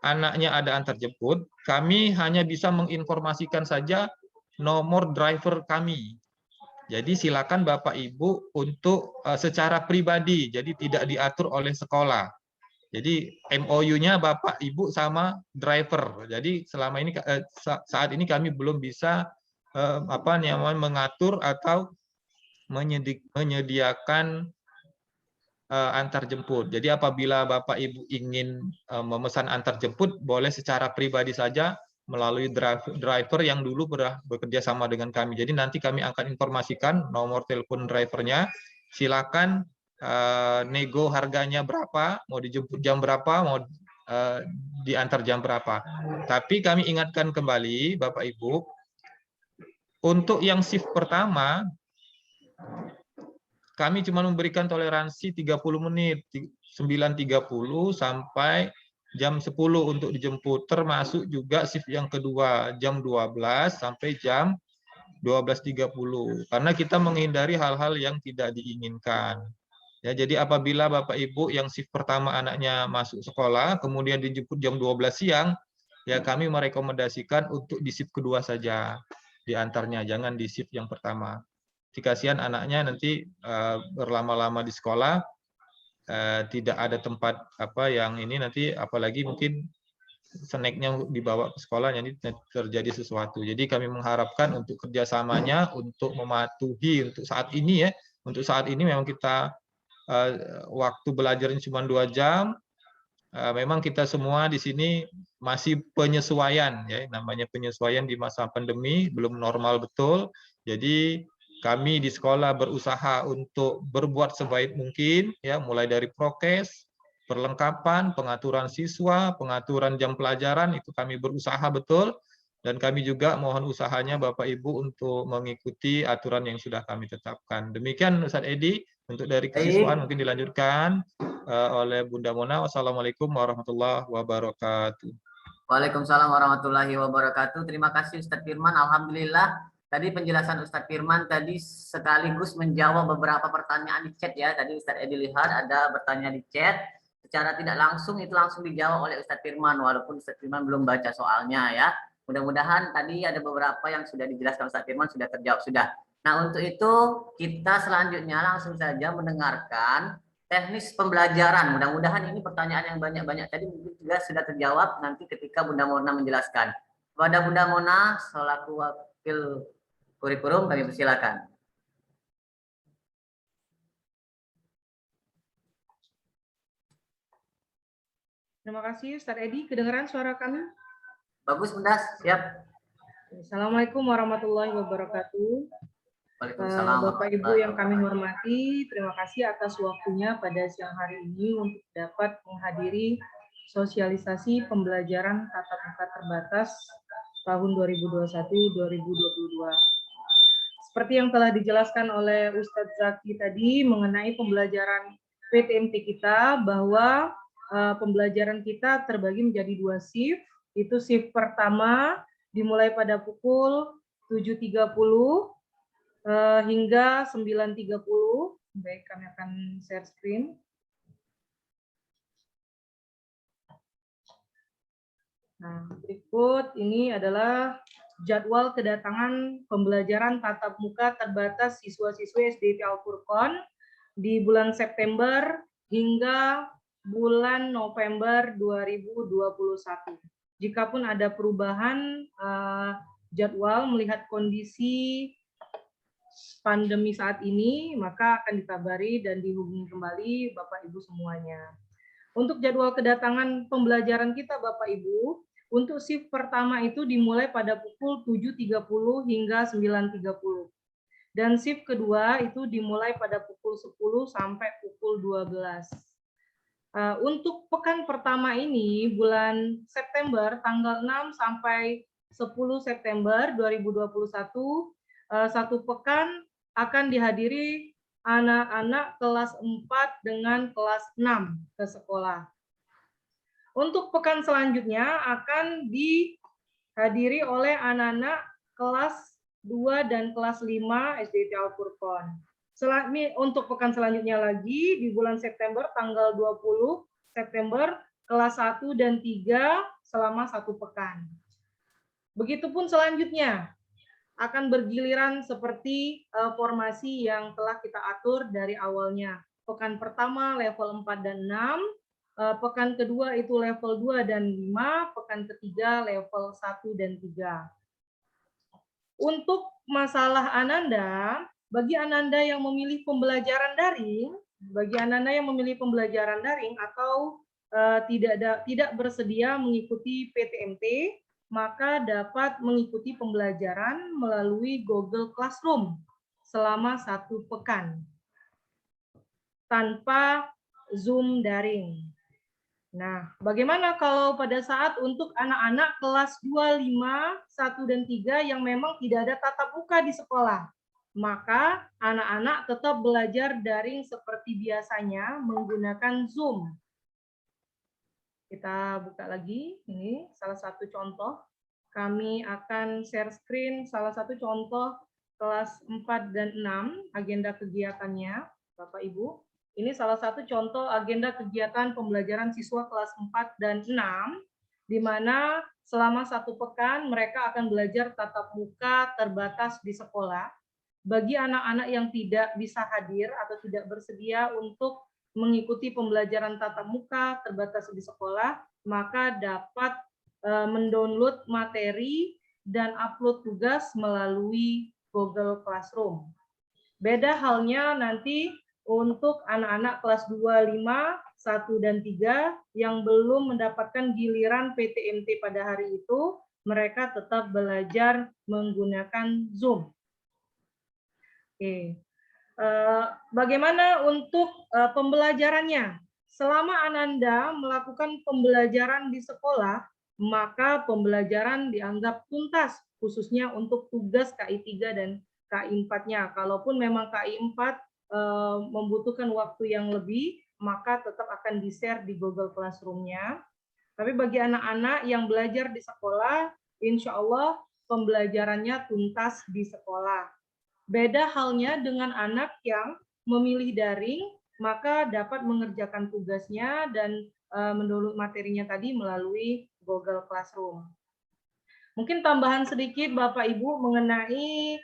Speaker 4: anaknya ada antar jemput, kami hanya bisa menginformasikan saja nomor driver kami. Jadi silakan Bapak Ibu untuk secara pribadi, jadi tidak diatur oleh sekolah. Jadi MOU-nya Bapak Ibu sama driver. Jadi selama ini saat ini kami belum bisa mengatur atau menyediakan antar jemput. Jadi apabila Bapak Ibu ingin memesan antar jemput, boleh secara pribadi saja melalui driver yang dulu bekerja sama dengan kami. Jadi nanti kami akan informasikan nomor telepon drivernya. Silakan nego harganya berapa, mau dijemput jam berapa, mau diantar jam berapa. Tapi kami ingatkan kembali Bapak Ibu, untuk yang shift pertama, kami cuma memberikan toleransi 30 menit, 9.30 sampai jam 10 untuk dijemput, termasuk juga shift yang kedua, jam 12 sampai jam 12.30. Karena kita menghindari hal-hal yang tidak diinginkan. Ya, jadi apabila Bapak Ibu yang shift pertama anaknya masuk sekolah, kemudian dijemput jam 12 siang, ya kami merekomendasikan untuk di shift kedua saja diantarnya, jangan di shift yang pertama. Kasihan anaknya nanti berlama-lama di sekolah, tidak ada tempat yang ini nanti, apalagi mungkin snacknya dibawa ke sekolah, jadi terjadi sesuatu. Jadi kami mengharapkan untuk kerjasamanya untuk mematuhi untuk saat ini ya, untuk saat ini memang kita waktu belajarnya cuma 2 jam. Memang kita semua di sini masih penyesuaian ya, namanya penyesuaian di masa pandemi, belum normal betul. Jadi kami di sekolah berusaha untuk berbuat sebaik mungkin ya, mulai dari prokes, perlengkapan, pengaturan siswa, pengaturan jam pelajaran, itu kami berusaha betul, dan kami juga mohon usahanya Bapak Ibu untuk mengikuti aturan yang sudah kami tetapkan. Demikian Ustadz Edi, untuk dari kesiswaan mungkin dilanjutkan oleh Bunda Mona. Wassalamualaikum warahmatullahi wabarakatuh.
Speaker 1: Waalaikumsalam warahmatullahi wabarakatuh. Terima kasih Ustadz Firman. Alhamdulillah tadi penjelasan Ustadz Firman tadi sekaligus menjawab beberapa pertanyaan di chat ya. Tadi Ustadz Edi lihat ada bertanya di chat. Secara tidak langsung itu langsung dijawab oleh Ustadz Firman walaupun Ustadz Firman belum baca soalnya ya. Mudah-mudahan tadi ada beberapa yang sudah dijelaskan Ustadz Firman sudah terjawab sudah. Nah, untuk itu kita selanjutnya langsung saja mendengarkan teknis pembelajaran. Mudah-mudahan ini pertanyaan yang banyak-banyak tadi mungkin juga sudah terjawab nanti ketika Bunda Mona menjelaskan. Kepada Bunda Mona selaku wakil kurikulum kami persilakan.
Speaker 5: Terima kasih Ustadz Edi. Kedengaran suara kami?
Speaker 1: Bagus Bunda, siap.
Speaker 5: Assalamualaikum warahmatullahi wabarakatuh.
Speaker 1: Waalaikumsalam.
Speaker 5: Bapak Ibu yang kami hormati, terima kasih atas waktunya pada siang hari ini untuk dapat menghadiri sosialisasi pembelajaran tatap muka terbatas tahun 2021-2022. Seperti yang telah dijelaskan oleh Ustadz Zaki tadi mengenai pembelajaran PTMT kita, bahwa pembelajaran kita terbagi menjadi 2 shift. Itu shift pertama dimulai pada pukul 7.30 hingga 9.30. Baik, kami akan share screen. Nah, berikut ini adalah jadwal kedatangan pembelajaran tatap muka terbatas siswa-siswi SDT Al-Furqon di bulan September hingga bulan November 2021. Jikapun ada perubahan jadwal melihat kondisi pandemi saat ini, maka akan dikabari dan dihubungi kembali Bapak Ibu semuanya. Untuk jadwal kedatangan pembelajaran kita Bapak Ibu, untuk shift pertama itu dimulai pada pukul 7.30 hingga 9.30. Dan shift kedua itu dimulai pada pukul 10 sampai pukul 12. Untuk pekan pertama ini, bulan September, tanggal 6 sampai 10 September 2021, satu pekan akan dihadiri anak-anak kelas 4 dengan kelas 6 ke sekolah. Untuk pekan selanjutnya akan dihadiri oleh anak-anak kelas 2 dan kelas 5 SDT Al-Furqon. Untuk pekan selanjutnya lagi, di bulan September, tanggal 20 September, kelas 1 dan 3 selama satu pekan. Begitupun selanjutnya, akan bergiliran seperti formasi yang telah kita atur dari awalnya. Pekan pertama level 4 dan 6, pekan kedua itu level 2 dan 5, pekan ketiga level 1 dan 3. Untuk masalah Ananda, bagi Ananda yang memilih pembelajaran daring, atau tidak bersedia mengikuti PTMT, maka dapat mengikuti pembelajaran melalui Google Classroom selama satu pekan tanpa Zoom daring. Nah, bagaimana kalau pada saat untuk anak-anak kelas 2, 5, 1, dan 3 yang memang tidak ada tatap muka di sekolah? Maka anak-anak tetap belajar daring seperti biasanya menggunakan Zoom. Kita buka lagi, ini salah satu contoh. Kami akan share screen salah satu contoh kelas 4 dan 6, agenda kegiatannya, Bapak Ibu. Ini salah satu contoh agenda kegiatan pembelajaran siswa kelas 4 dan 6, di mana selama satu pekan mereka akan belajar tatap muka terbatas di sekolah. Bagi anak-anak yang tidak bisa hadir atau tidak bersedia untuk mengikuti pembelajaran tatap muka terbatas di sekolah, maka dapat mendownload materi dan upload tugas melalui Google Classroom. Beda halnya nanti untuk anak-anak kelas 2, 5, 1, dan 3 yang belum mendapatkan giliran PTMT pada hari itu, mereka tetap belajar menggunakan Zoom. Oke. Bagaimana untuk pembelajarannya? Selama Ananda melakukan pembelajaran di sekolah, maka pembelajaran dianggap tuntas, khususnya untuk tugas KI 3 dan KI 4-nya. Kalaupun memang KI 4 membutuhkan waktu yang lebih, maka tetap akan di-share di Google Classroom-nya. Tapi bagi anak-anak yang belajar di sekolah, insya Allah pembelajarannya tuntas di sekolah. Beda halnya dengan anak yang memilih daring, maka dapat mengerjakan tugasnya dan mendownload materinya tadi melalui Google Classroom. Mungkin tambahan sedikit Bapak Ibu mengenai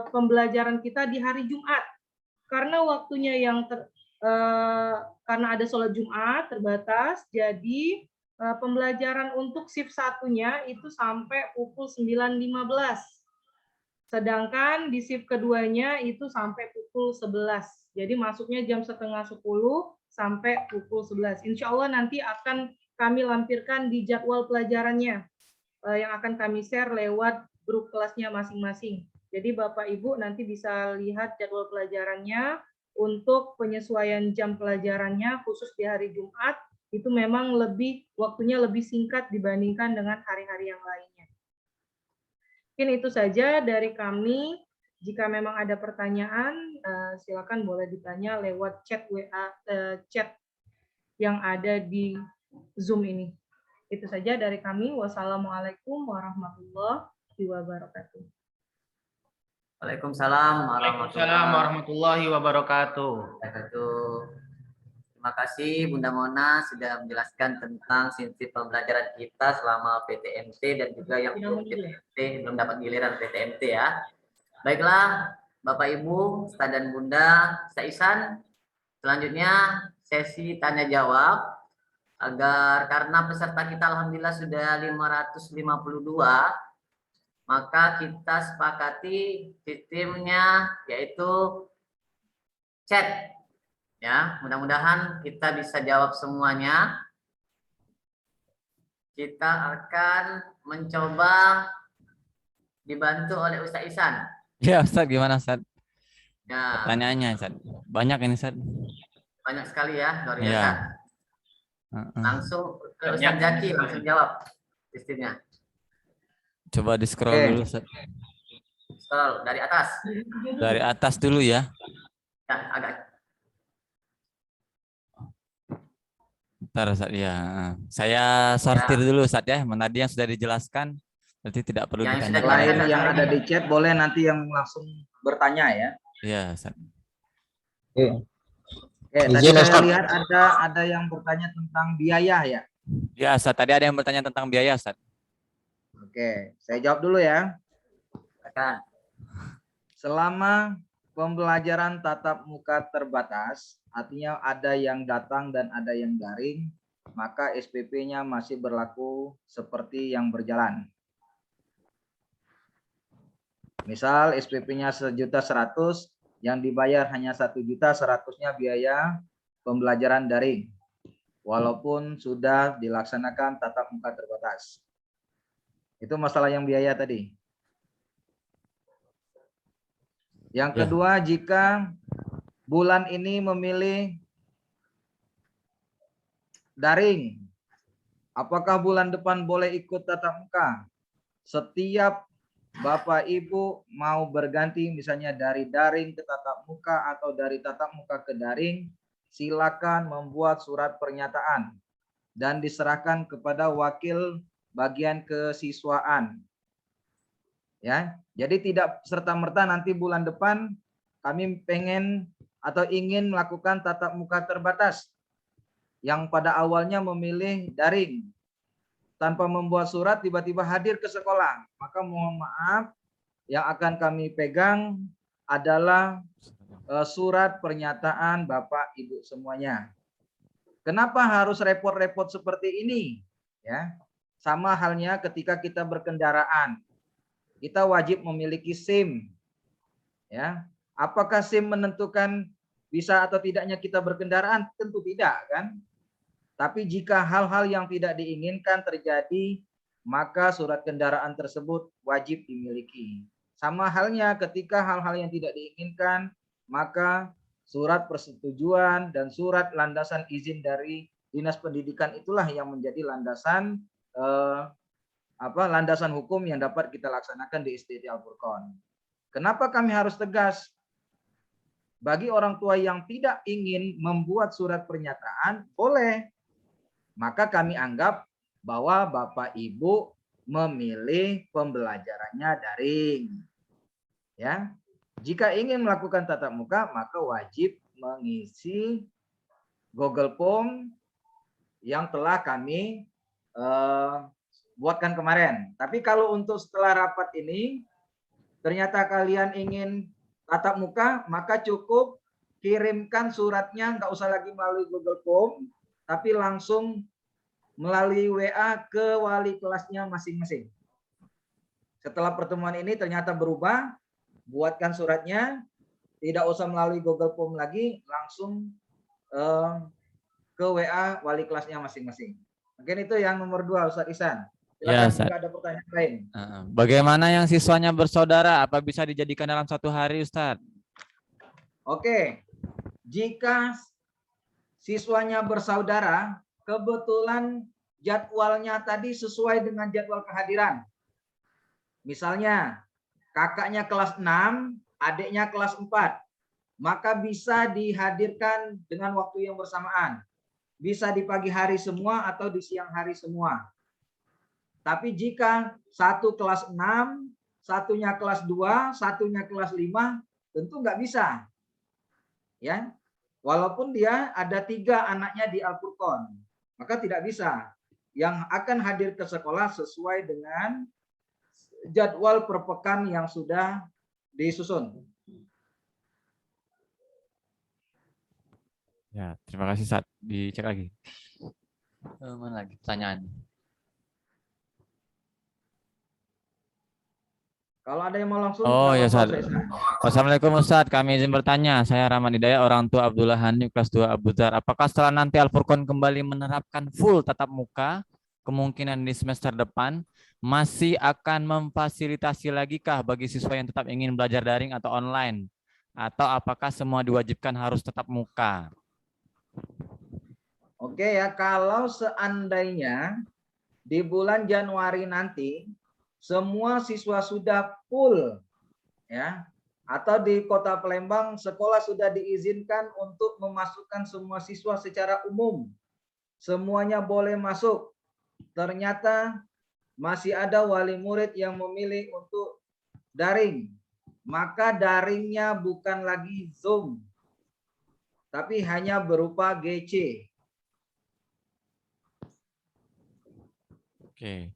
Speaker 5: pembelajaran kita di hari Jumat. Karena waktunya karena ada sholat Jumat terbatas, jadi pembelajaran untuk shift satunya itu sampai pukul 9.15. Sedangkan di shift keduanya itu sampai pukul 11. Jadi masuknya jam setengah 10 sampai pukul 11. Insya Allah nanti akan kami lampirkan di jadwal pelajarannya yang akan kami share lewat grup kelasnya masing-masing. Jadi Bapak Ibu nanti bisa lihat jadwal pelajarannya untuk penyesuaian jam pelajarannya khusus di hari Jumat itu memang waktunya lebih singkat dibandingkan dengan hari-hari yang lainnya. Mungkin itu saja dari kami. Jika memang ada pertanyaan, silakan boleh ditanya lewat chat WA, chat yang ada di Zoom ini. Itu saja dari kami. Wassalamualaikum warahmatullahi wabarakatuh.
Speaker 1: Waalaikumsalam
Speaker 6: Waalaikumsalam warahmatullahi wabarakatuh.
Speaker 1: wabarakatuh. Terima kasih Bunda Mona sudah menjelaskan tentang sistem pembelajaran kita selama PTMT dan juga yang belum PTMT, belum dapat giliran PTMT ya. Baiklah, Bapak Ibu, Ustaz dan Bunda, Ustaz Ihsan, selanjutnya sesi tanya jawab agar karena peserta kita alhamdulillah sudah 552, maka kita sepakati sistemnya yaitu chat. Ya, mudah-mudahan kita bisa jawab semuanya. Kita akan mencoba dibantu oleh Ustaz Ihsan.
Speaker 2: Ya Ustaz, gimana Ustaz?
Speaker 1: Ya,
Speaker 2: Pertanyaannya Ustaz. Banyak ini Ustaz.
Speaker 1: banyak sekali ya, luar
Speaker 2: Iya.
Speaker 1: biasa. Langsung ke Ustaz Zaki, langsung jawab sistemnya.
Speaker 2: Coba di scroll
Speaker 3: Oke.
Speaker 2: dulu Ustaz.
Speaker 1: Scroll dari atas.
Speaker 2: Dari atas dulu ya.
Speaker 1: Ya, agak.
Speaker 2: Bentar Ustaz ya. Saya sortir dulu Ustaz ya. Tadi yang sudah dijelaskan berarti tidak perlu
Speaker 1: Yang sudah
Speaker 2: ditanyakan.
Speaker 3: Selain
Speaker 1: dijelaskan.
Speaker 3: yang ada di chat, boleh nanti yang langsung bertanya ya.
Speaker 2: Iya Ustaz.
Speaker 3: Oke, tadi
Speaker 4: Izin,
Speaker 3: saya
Speaker 4: Ustaz.
Speaker 3: lihat ada yang bertanya tentang biaya ya.
Speaker 2: Ya Ustaz, tadi ada yang bertanya tentang biaya Ustaz.
Speaker 3: Oke, saya jawab dulu ya.
Speaker 1: Silakan.
Speaker 3: Selama pembelajaran tatap muka terbatas, artinya ada yang datang dan ada yang daring, maka SPP-nya masih berlaku seperti yang berjalan. Misal SPP-nya 1.100.000, yang dibayar hanya 1.100.000-nya biaya pembelajaran daring, walaupun sudah dilaksanakan tatap muka terbatas. Itu masalah yang biaya tadi. Yang
Speaker 2: Ya.
Speaker 3: kedua, jika bulan ini memilih daring, apakah bulan depan boleh ikut tatap muka? Setiap Bapak Ibu mau berganti misalnya dari daring ke tatap muka atau dari tatap muka ke daring, silakan membuat surat pernyataan dan diserahkan kepada wakil bagian kesiswaan. Ya, jadi tidak serta-merta nanti bulan depan kami pengen atau ingin melakukan tatap muka terbatas yang pada awalnya memilih daring. Tanpa membuat surat tiba-tiba hadir ke sekolah, maka mohon maaf, yang akan kami pegang adalah surat pernyataan Bapak Ibu semuanya. Kenapa harus repot-repot seperti ini? Ya, sama halnya ketika kita berkendaraan, kita wajib memiliki SIM. Ya, apakah SIM menentukan bisa atau tidaknya kita berkendaraan? Tentu tidak, kan? Tapi jika hal-hal yang tidak diinginkan terjadi, maka surat kendaraan tersebut wajib dimiliki. Sama halnya ketika hal-hal yang tidak diinginkan, maka surat persetujuan dan surat landasan izin dari Dinas Pendidikan itulah yang menjadi landasan landasan hukum yang dapat kita laksanakan di SDT Al-Furqon. Kenapa kami harus tegas? Bagi orang tua yang tidak ingin membuat surat pernyataan, boleh. Maka kami anggap bahwa Bapak Ibu memilih pembelajarannya daring. Ya, jika ingin melakukan tatap muka, maka wajib mengisi Google Form yang telah kami buatkan kemarin. Tapi kalau untuk setelah rapat ini, ternyata kalian ingin tatap muka, maka cukup kirimkan suratnya, nggak usah lagi melalui Google Form, tapi langsung melalui WA ke wali kelasnya masing-masing. Setelah pertemuan ini ternyata berubah, buatkan suratnya, tidak usah melalui Google Form lagi, langsung ke WA wali kelasnya masing-masing. Mungkin itu yang nomor 2, Ustaz Ihsan.
Speaker 2: Ya,
Speaker 3: Silakan
Speaker 2: Ustaz.
Speaker 3: jika ada pertanyaan lain.
Speaker 2: Bagaimana yang siswanya bersaudara? Apa bisa dijadikan dalam satu hari, Ustaz?
Speaker 3: Oke, jika siswanya bersaudara, kebetulan jadwalnya tadi sesuai dengan jadwal kehadiran. Misalnya, kakaknya kelas 6, adiknya kelas 4, maka bisa dihadirkan dengan waktu yang bersamaan. Bisa di pagi hari semua atau di siang hari semua. Tapi jika satu kelas 6, satunya kelas 2, satunya kelas 5, tentu nggak bisa. Ya, Walaupun dia ada 3 anaknya di Al-Furqan, maka tidak bisa. Yang akan hadir ke sekolah sesuai dengan jadwal per pekan yang sudah disusun.
Speaker 2: Ya, terima kasih Ustaz. Dicek lagi. Mana lagi pertanyaan?
Speaker 3: Kalau ada yang mau langsung,
Speaker 2: Oh
Speaker 3: nggak
Speaker 2: ya
Speaker 3: apa-apa,
Speaker 2: Ustaz.
Speaker 3: Ustaz.
Speaker 2: Wassalamualaikum Ustaz. Kami izin bertanya. Saya Rahman Hidayat, orang tua Abdullah Hanif, kelas 2 Abu Dzar. Apakah setelah nanti Al-Furqan kembali menerapkan full tatap muka, kemungkinan di semester depan masih akan memfasilitasi lagi kah bagi siswa yang tetap ingin belajar daring atau online? Atau apakah semua diwajibkan harus tatap muka?
Speaker 3: Oke ya, kalau seandainya di bulan Januari nanti semua siswa sudah full ya, atau di Kota Palembang sekolah sudah diizinkan untuk memasukkan semua siswa secara umum, semuanya boleh masuk. Ternyata masih ada wali murid yang memilih untuk daring, maka daringnya bukan lagi Zoom, tapi hanya berupa GC.
Speaker 2: Oke.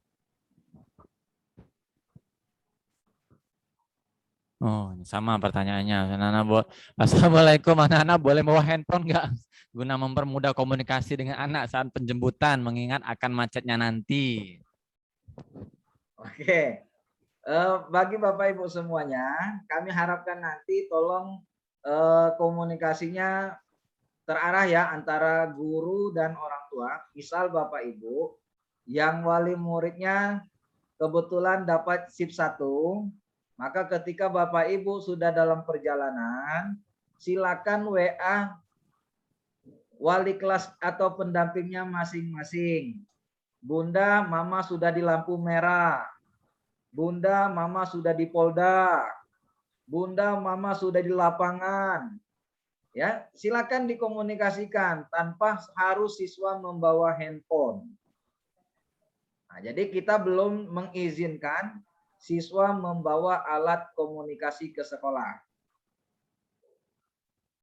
Speaker 2: Oh, ini sama pertanyaannya. Assalamualaikum, anak-anak boleh bawa handphone nggak? Guna mempermudah komunikasi dengan anak saat penjemputan, mengingat akan macetnya nanti.
Speaker 3: Oke, bagi Bapak Ibu semuanya, kami harapkan nanti tolong komunikasinya terarah ya antara guru dan orang tua. Misal Bapak Ibu yang wali muridnya kebetulan dapat SIP 1, maka ketika Bapak Ibu sudah dalam perjalanan, silakan WA wali kelas atau pendampingnya masing-masing. Bunda, Mama sudah di lampu merah. Bunda, Mama sudah di Polda. Bunda, Mama sudah di lapangan. Ya, silakan dikomunikasikan tanpa harus siswa membawa handphone. Nah, jadi kita belum mengizinkan siswa membawa alat komunikasi ke sekolah.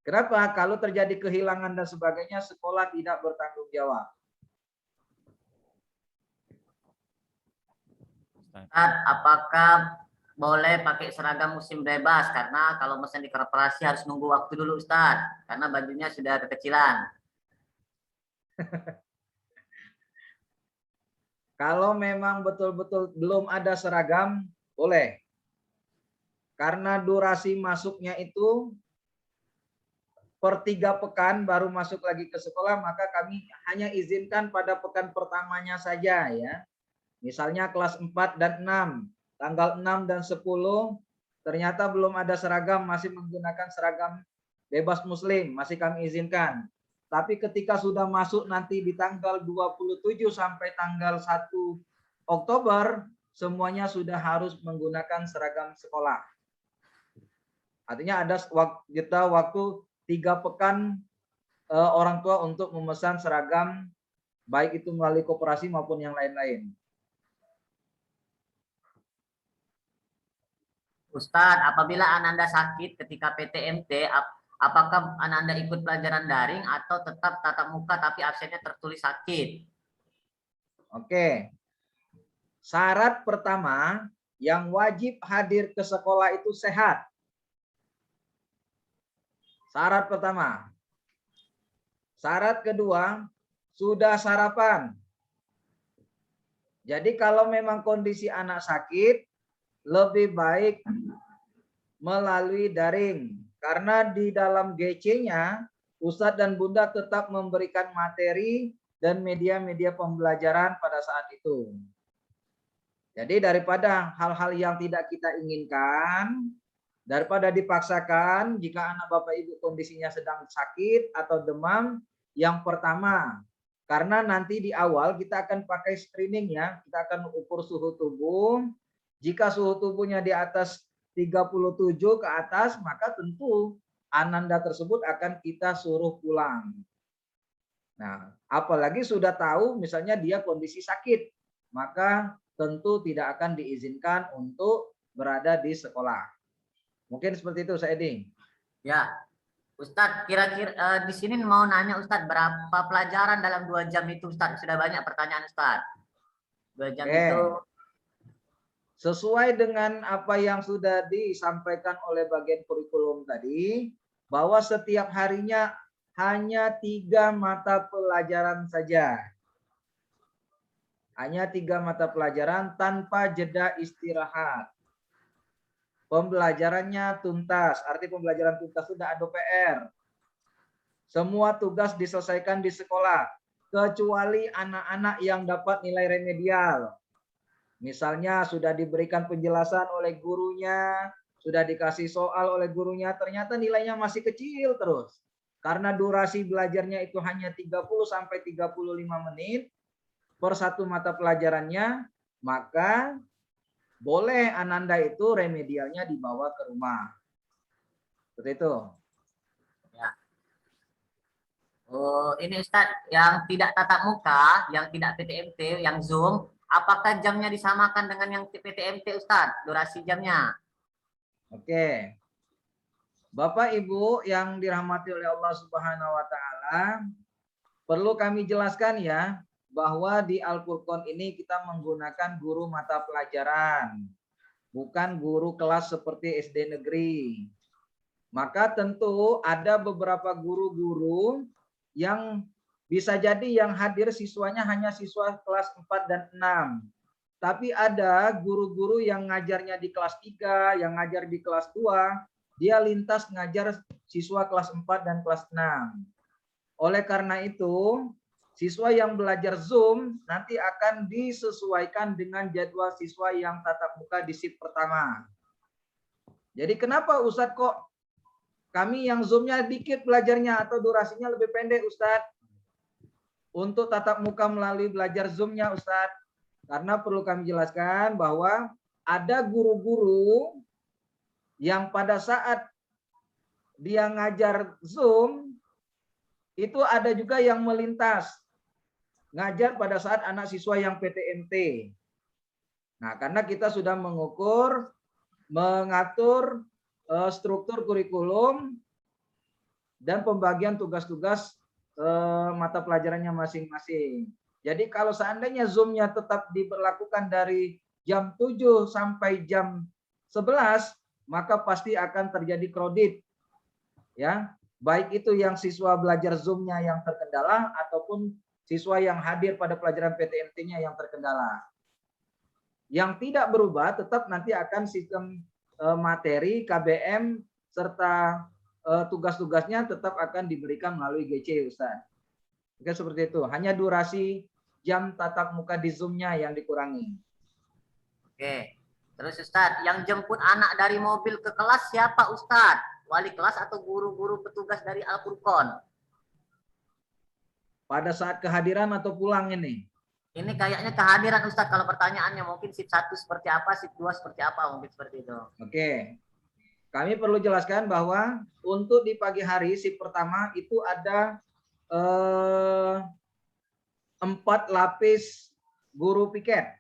Speaker 3: Kenapa? Kalau terjadi kehilangan dan sebagainya, sekolah tidak bertanggung jawab.
Speaker 1: Ustaz, apakah boleh pakai seragam musim bebas? Karena kalau mesen di korporasi harus nunggu waktu dulu Ustaz, karena bajunya sudah kekecilan.
Speaker 3: Kalau memang betul-betul belum ada seragam, boleh. Karena durasi masuknya itu per 3 pekan baru masuk lagi ke sekolah, maka kami hanya izinkan pada pekan pertamanya saja ya. Misalnya kelas 4 dan 6, tanggal 6 dan 10 ternyata belum ada seragam, masih menggunakan seragam bebas muslim, masih kami izinkan. Tapi ketika sudah masuk nanti di tanggal 27 sampai tanggal 1 Oktober, semuanya sudah harus menggunakan seragam sekolah. Artinya ada waktu 3 pekan orang tua untuk memesan seragam, baik itu melalui koperasi maupun yang lain-lain.
Speaker 1: Ustadz, apabila Ananda sakit ketika PTMT, apakah Ananda ikut pelajaran daring atau tetap tatap muka tapi absennya tertulis sakit?
Speaker 3: Oke. Syarat pertama yang wajib hadir ke sekolah itu sehat. Syarat pertama. Syarat kedua, sudah sarapan. Jadi kalau memang kondisi anak sakit, lebih baik melalui daring. Karena di dalam GC-nya, Ustadz dan Bunda tetap memberikan materi dan media-media pembelajaran pada saat itu. Jadi daripada hal-hal yang tidak kita inginkan, daripada dipaksakan, jika anak Bapak Ibu kondisinya sedang sakit atau demam, yang pertama, karena nanti di awal kita akan pakai screening ya, kita akan ukur suhu tubuh. Jika suhu tubuhnya di atas 37 ke atas, maka tentu Ananda tersebut akan kita suruh pulang. Nah, apalagi sudah tahu misalnya dia kondisi sakit, maka tentu tidak akan diizinkan untuk berada di sekolah. Mungkin seperti itu, Saidi.
Speaker 1: Ya, Ustadz, kira-kira di sini mau nanya Ustadz, berapa pelajaran dalam 2 jam itu Ustadz? Sudah banyak pertanyaan Ustadz. 2 jam itu
Speaker 3: sesuai dengan apa yang sudah disampaikan oleh bagian kurikulum tadi, bahwa setiap harinya hanya 3 mata pelajaran saja. Hanya 3 mata pelajaran tanpa jeda istirahat. Pembelajarannya tuntas, arti pembelajaran tuntas sudah ada PR. Semua tugas diselesaikan di sekolah, kecuali anak-anak yang dapat nilai remedial. Misalnya sudah diberikan penjelasan oleh gurunya, sudah dikasih soal oleh gurunya, ternyata nilainya masih kecil terus. Karena durasi belajarnya itu hanya 30 sampai 35 menit per satu mata pelajarannya, maka boleh Ananda itu remedialnya dibawa ke rumah. Seperti itu.
Speaker 1: ya. Oh, ini Ustadz, yang tidak tatap muka, yang tidak PTMT, yang Zoom, apakah jamnya disamakan dengan yang PTMT Ustadz? Durasi jamnya?
Speaker 3: Oke. Bapak Ibu yang dirahmati oleh Allah Subhanahu wa taala, perlu kami jelaskan ya, bahwa di Al-Furqan ini kita menggunakan guru mata pelajaran, bukan guru kelas seperti SD negeri. Maka tentu ada beberapa guru-guru yang bisa jadi yang hadir siswanya hanya siswa kelas 4 dan 6. Tapi ada guru-guru yang ngajarnya di kelas 3, yang ngajar di kelas 2, dia lintas ngajar siswa kelas 4 dan kelas 6. Oleh karena itu, siswa yang belajar Zoom nanti akan disesuaikan dengan jadwal siswa yang tatap muka di shift pertama. Jadi kenapa Ustadz kok kami yang Zoom-nya dikit belajarnya atau durasinya lebih pendek Ustadz? Untuk tatap muka melalui belajar Zoom-nya Ustadz. Karena perlu kami jelaskan bahwa ada guru-guru yang pada saat dia ngajar Zoom, itu ada juga yang melintas ngajar pada saat anak siswa yang PTMT. Nah, karena kita sudah mengukur, mengatur struktur kurikulum dan pembagian tugas-tugas mata pelajarannya masing-masing. Jadi kalau seandainya Zoom-nya tetap diberlakukan dari jam 7 sampai jam 11, maka pasti akan terjadi kredit. Ya, baik itu yang siswa belajar Zoom-nya yang terkendala ataupun siswa yang hadir pada pelajaran PTMT-nya yang terkendala. Yang tidak berubah tetap nanti akan sistem materi, KBM, serta tugas-tugasnya tetap akan diberikan melalui GC, Ustaz. Oke, seperti itu. Hanya durasi jam tatap muka di Zoom-nya yang dikurangi.
Speaker 1: Oke. Terus Ustadz, yang jemput anak dari mobil ke kelas siapa Ustadz? Wali kelas atau guru-guru petugas dari Al-Furqan?
Speaker 3: Pada saat kehadiran atau pulang ini?
Speaker 1: Ini kayaknya kehadiran Ustadz, kalau pertanyaannya mungkin shift 1 seperti apa, shift 2 seperti apa, mungkin seperti itu.
Speaker 3: Oke. Kami perlu jelaskan bahwa untuk di pagi hari shift pertama itu ada 4 lapis guru piket.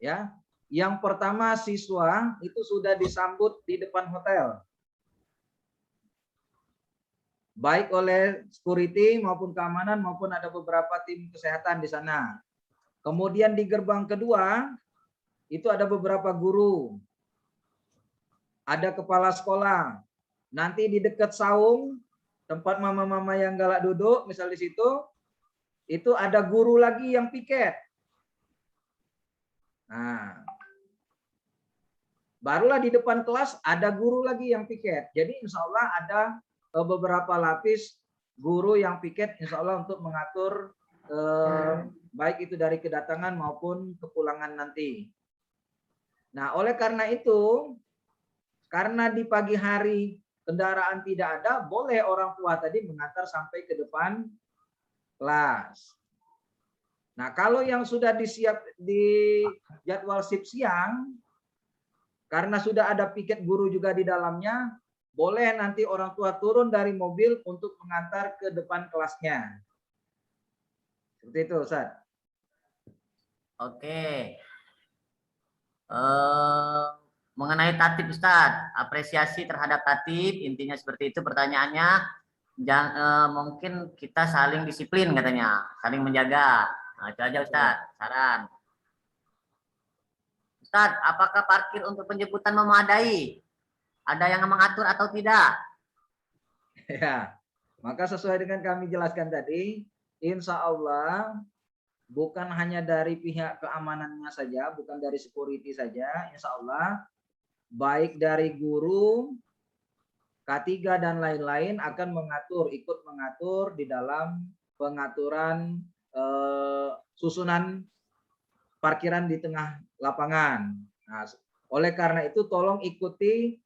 Speaker 3: Ya. Yang pertama siswa itu sudah disambut di depan hotel. Baik oleh security maupun keamanan maupun ada beberapa tim kesehatan di sana. Kemudian di gerbang kedua itu ada beberapa guru. Ada kepala sekolah. Nanti di dekat saung tempat mama-mama yang galak duduk, misal di situ, itu ada guru lagi yang piket. Nah, barulah di depan kelas ada guru lagi yang piket. Jadi insya Allah ada beberapa lapis guru yang piket insya Allah untuk mengatur baik itu dari kedatangan maupun kepulangan nanti. Nah, oleh karena itu, karena di pagi hari kendaraan tidak ada, boleh orang tua tadi mengantar sampai ke depan kelas. Nah, kalau yang sudah disiap di jadwal shift siang, karena sudah ada piket guru juga di dalamnya, boleh nanti orang tua turun dari mobil untuk mengantar ke depan kelasnya. Seperti itu, Ustaz.
Speaker 1: Oke. mengenai tatib Ustadz, apresiasi terhadap tatib, intinya seperti itu pertanyaannya. Mungkin kita saling disiplin katanya, saling menjaga. Nah, itu aja Ustadz, saran. Ustadz, apakah parkir untuk penjemputan memadai? Ada yang mengatur atau tidak?
Speaker 3: Ya, maka sesuai dengan kami jelaskan tadi, insya Allah bukan hanya dari pihak keamanannya saja, bukan dari security saja, insya Allah baik dari guru, K3 dan lain-lain akan ikut mengatur di dalam pengaturan susunan parkiran di tengah lapangan. Nah, oleh karena itu tolong ikuti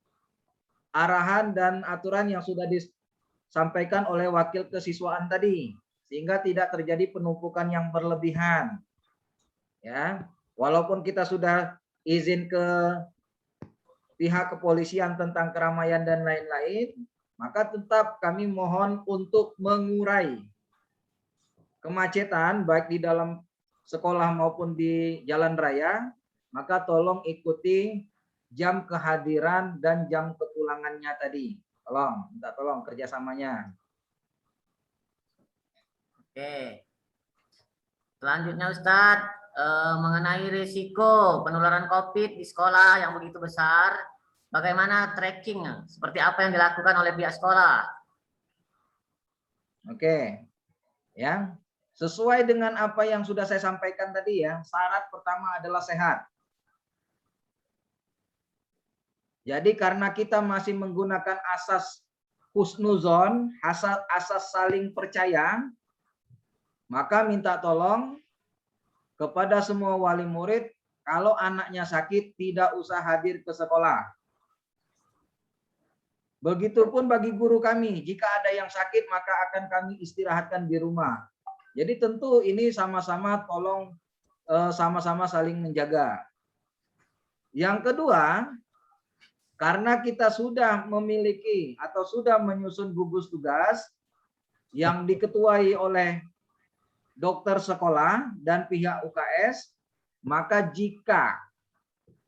Speaker 3: arahan dan aturan yang sudah disampaikan oleh wakil kesiswaan tadi, sehingga tidak terjadi penumpukan yang berlebihan. Ya, walaupun kita sudah izin ke pihak kepolisian tentang keramaian dan lain-lain, maka tetap kami mohon untuk mengurai kemacetan baik di dalam sekolah maupun di jalan raya, maka tolong ikuti jam kehadiran dan jam kepulangannya tadi. Minta tolong kerjasamanya.
Speaker 1: Oke. Selanjutnya Ustadz, mengenai risiko penularan COVID di sekolah yang begitu besar, bagaimana tracking? Seperti apa yang dilakukan oleh pihak sekolah?
Speaker 3: Oke. Ya. Sesuai dengan apa yang sudah saya sampaikan tadi ya, syarat pertama adalah sehat. Jadi karena kita masih menggunakan asas husnuzon, asas saling percaya, maka minta tolong kepada semua wali murid, kalau anaknya sakit tidak usah hadir ke sekolah. Begitupun bagi guru kami, jika ada yang sakit maka akan kami istirahatkan di rumah. Jadi tentu ini sama-sama tolong sama-sama saling menjaga. Yang kedua, karena kita sudah memiliki atau sudah menyusun gugus tugas yang diketuai oleh dokter sekolah dan pihak UKS, maka jika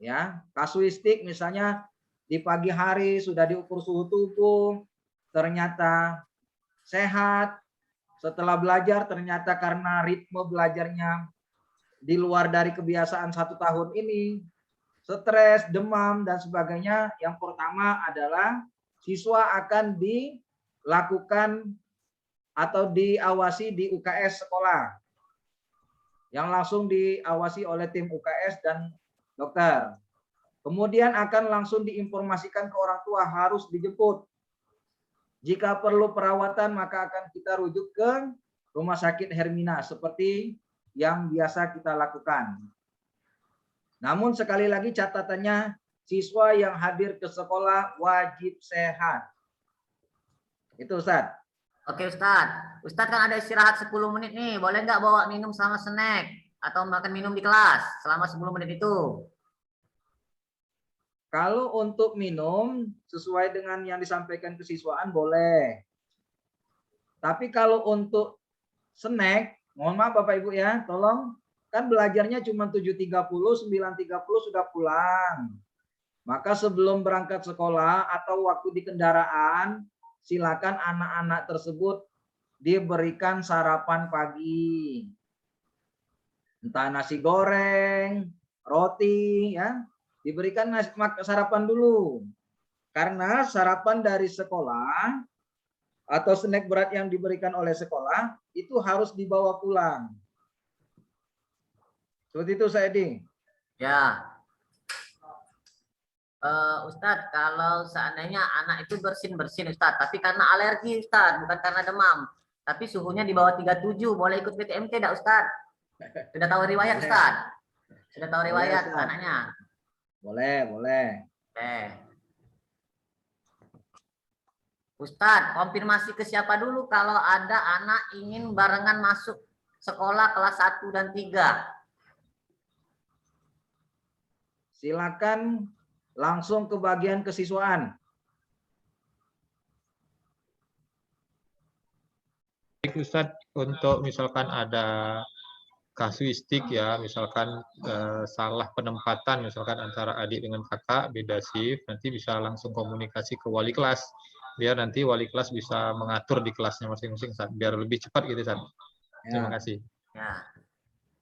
Speaker 3: ya kasuistik misalnya di pagi hari sudah diukur suhu tubuh, ternyata sehat, setelah belajar ternyata karena ritme belajarnya di luar dari kebiasaan 1 tahun ini, stres, demam, dan sebagainya, yang pertama adalah siswa akan dilakukan atau diawasi di UKS sekolah, yang langsung diawasi oleh tim UKS dan dokter. Kemudian akan langsung diinformasikan ke orang tua, harus dijemput. Jika perlu perawatan, maka akan kita rujuk ke Rumah Sakit Hermina, seperti yang biasa kita lakukan. Namun sekali lagi catatannya, siswa yang hadir ke sekolah wajib sehat. Itu Ustaz.
Speaker 1: Oke Ustadz. Ustadz kan ada istirahat 10 menit nih. Boleh nggak bawa minum sama snack? Atau makan minum di kelas selama 10 menit itu?
Speaker 3: Kalau untuk minum, sesuai dengan yang disampaikan kesiswaan boleh. Tapi kalau untuk snack, mohon maaf Bapak Ibu ya, tolong, kan belajarnya cuma 7.30, 9.30 sudah pulang. Maka sebelum berangkat sekolah atau waktu di kendaraan, silakan anak-anak tersebut diberikan sarapan pagi. Entah nasi goreng, roti, ya, diberikan sarapan dulu. Karena sarapan dari sekolah atau snack berat yang diberikan oleh sekolah itu harus dibawa pulang. Seperti itu saya Edi.
Speaker 1: Ya. Ustadz, kalau seandainya anak itu bersin-bersin Ustadz, tapi karena alergi Ustadz, bukan karena demam, tapi suhunya di bawah 37, boleh ikut PTMT tidak Ustadz? Sudah tahu riwayat Ustadz? Sudah tahu riwayat
Speaker 3: Ustadz.
Speaker 1: anaknya?
Speaker 3: Boleh.
Speaker 1: Ustadz, konfirmasi ke siapa dulu kalau ada anak ingin barengan masuk sekolah kelas 1 dan 3?
Speaker 3: Silakan langsung ke bagian kesiswaan.
Speaker 4: Baik Ustadz, untuk misalkan ada kasuistik ya, misalkan salah penempatan misalkan antara adik dengan kakak beda shift, nanti bisa langsung komunikasi ke wali kelas biar nanti wali kelas bisa mengatur di kelasnya masing-masing Ustaz, biar lebih cepat gitu Ustaz. Terima kasih.
Speaker 1: Ya.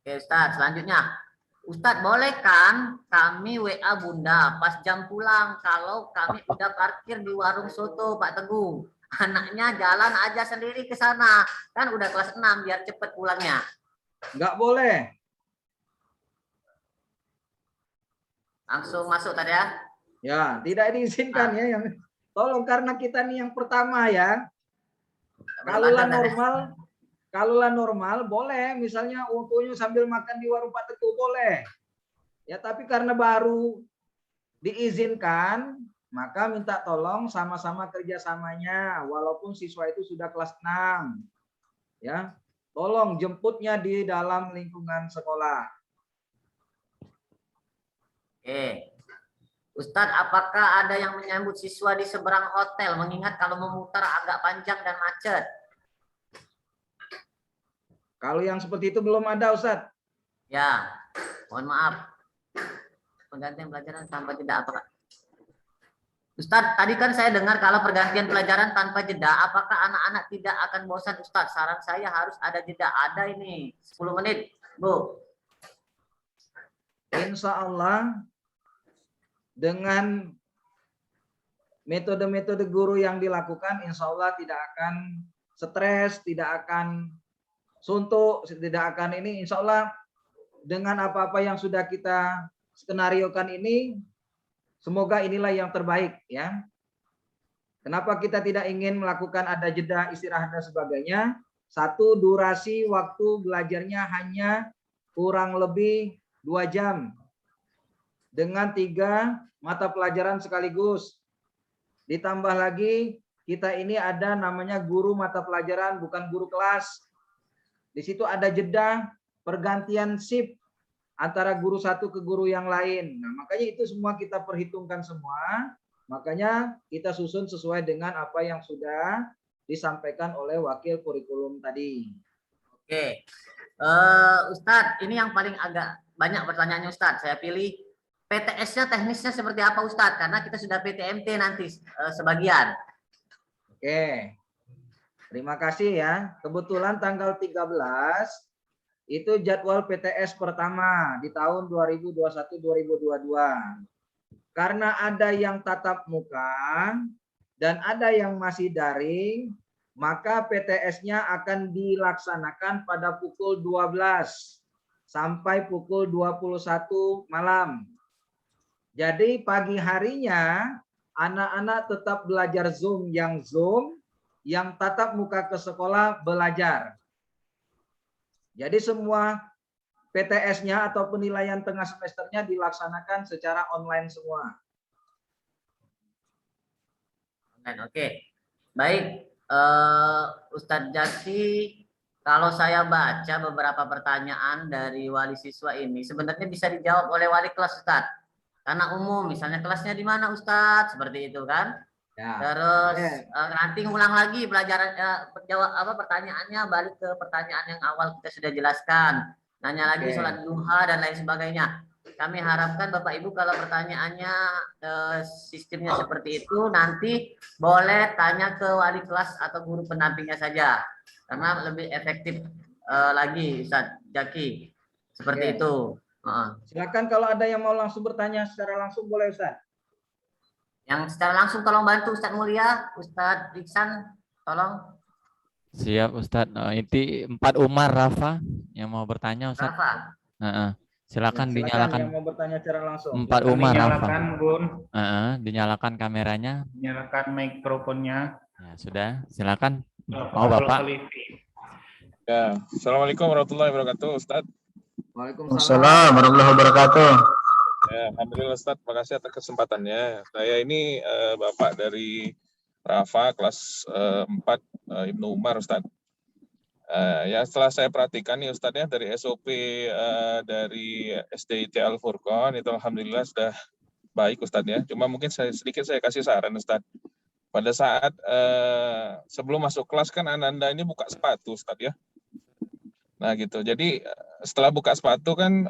Speaker 1: Oke Ustadz, selanjutnya. Ustadz, boleh kan kami WA Bunda pas jam pulang kalau kami udah parkir di warung soto Pak Teguh. Anaknya jalan aja sendiri ke sana. Kan udah kelas 6 biar cepet pulangnya.
Speaker 3: Nggak boleh.
Speaker 1: Langsung masuk tadi ya.
Speaker 3: Ya, tidak diizinkan ya. Yang tolong karena kita nih yang pertama ya. Kalau normal boleh, misalnya untuknya sambil makan di warung Pak Teguh boleh. Ya, tapi karena baru diizinkan, maka minta tolong sama-sama kerjasamanya, walaupun siswa itu sudah kelas 6. Ya, tolong jemputnya di dalam lingkungan sekolah.
Speaker 1: Oke. Ustadz, apakah ada yang menyambut siswa di seberang hotel, mengingat kalau memutar agak panjang dan macet?
Speaker 3: Kalau yang seperti itu belum ada, Ustadz.
Speaker 1: Ya, mohon maaf. Pergantian pelajaran tanpa jeda apa? Ustadz, tadi kan saya dengar kalau pergantian pelajaran tanpa jeda, apakah anak-anak tidak akan bosan Ustadz? Saran saya harus ada jeda. Ada ini, 10 menit, Bu.
Speaker 3: Insya Allah dengan metode-metode guru yang dilakukan, insya Allah tidak akan stres, tidak akan suntuk, tidak akan ini, insya Allah dengan apa-apa yang sudah kita skenariokan ini, semoga inilah yang terbaik ya. Kenapa kita tidak ingin melakukan ada jeda, istirahat dan sebagainya? Satu, durasi waktu belajarnya hanya kurang lebih 2 jam. Dengan 3 mata pelajaran sekaligus. Ditambah lagi kita ini ada namanya guru mata pelajaran, bukan guru kelas. Di situ ada jeda pergantian shift antara guru satu ke guru yang lain. Nah, makanya itu semua kita perhitungkan semua. Makanya kita susun sesuai dengan apa yang sudah disampaikan oleh wakil kurikulum tadi.
Speaker 1: Oke. Ustadz, ini yang paling agak banyak pertanyaannya Ustadz. Saya pilih PTS-nya teknisnya seperti apa Ustadz? Karena kita sudah PTMT nanti sebagian.
Speaker 3: Oke. Terima kasih ya. Kebetulan tanggal 13 itu jadwal PTS pertama di tahun 2021-2022. Karena ada yang tatap muka dan ada yang masih daring, maka PTS-nya akan dilaksanakan pada pukul 12 sampai pukul 21 malam. Jadi pagi harinya anak-anak tetap belajar Zoom, yang tatap muka ke sekolah belajar. Jadi semua PTS-nya atau penilaian tengah semesternya dilaksanakan secara online semua.
Speaker 1: Oke. Baik, Ustadz Jaki, kalau saya baca beberapa pertanyaan dari wali siswa ini, sebenarnya bisa dijawab oleh wali kelas Ustadz. Karena umum, misalnya kelasnya di mana Ustadz, seperti itu kan. Ya. Terus nanti ngulang lagi pelajaran jawab pertanyaannya, balik ke pertanyaan yang awal kita sudah jelaskan. Nanya lagi sholat duha dan lain sebagainya. Kami harapkan Bapak Ibu kalau pertanyaannya sistemnya seperti itu, nanti boleh tanya ke wali kelas atau guru pendampingnya saja. Karena lebih efektif lagi Ustadz Jaki. Seperti itu.
Speaker 3: Silakan kalau ada yang mau langsung bertanya secara langsung boleh Ustadz.
Speaker 1: Yang secara langsung tolong bantu Ustadz Mulia, Ustadz Iksan, tolong.
Speaker 2: Siap Ustadz. Itu 4 Umar Rafa yang mau bertanya Ustadz.
Speaker 1: Rafa.
Speaker 2: Silakan
Speaker 3: Ya,
Speaker 2: dinyalakan.
Speaker 3: Yang mau bertanya secara langsung.
Speaker 2: 4 Umar Rafa.
Speaker 6: Dinyalakan Bun.
Speaker 2: Dinyalakan kameranya.
Speaker 6: Dinyalakan mikrofonnya.
Speaker 2: Ya, sudah. Silakan. Mau Bapak.
Speaker 7: Ya, Assalamualaikum warahmatullahi wabarakatuh, Ustadz.
Speaker 3: Waalaikumsalam
Speaker 6: warahmatullahi wabarakatuh.
Speaker 7: Ya, alhamdulillah Ustadz, makasih atas kesempatannya. Saya ini Bapak dari Rafa kelas 4 Ibnu Umar Ustadz. Ya setelah saya perhatikan nih Ustadznya dari SOP dari SDIT Al-Furqon itu alhamdulillah sudah baik Ustadznya. Cuma mungkin saya kasih saran Ustadz. Pada saat sebelum masuk kelas kan Anda ini buka sepatu Ustadz ya. Nah gitu. Jadi setelah buka sepatu kan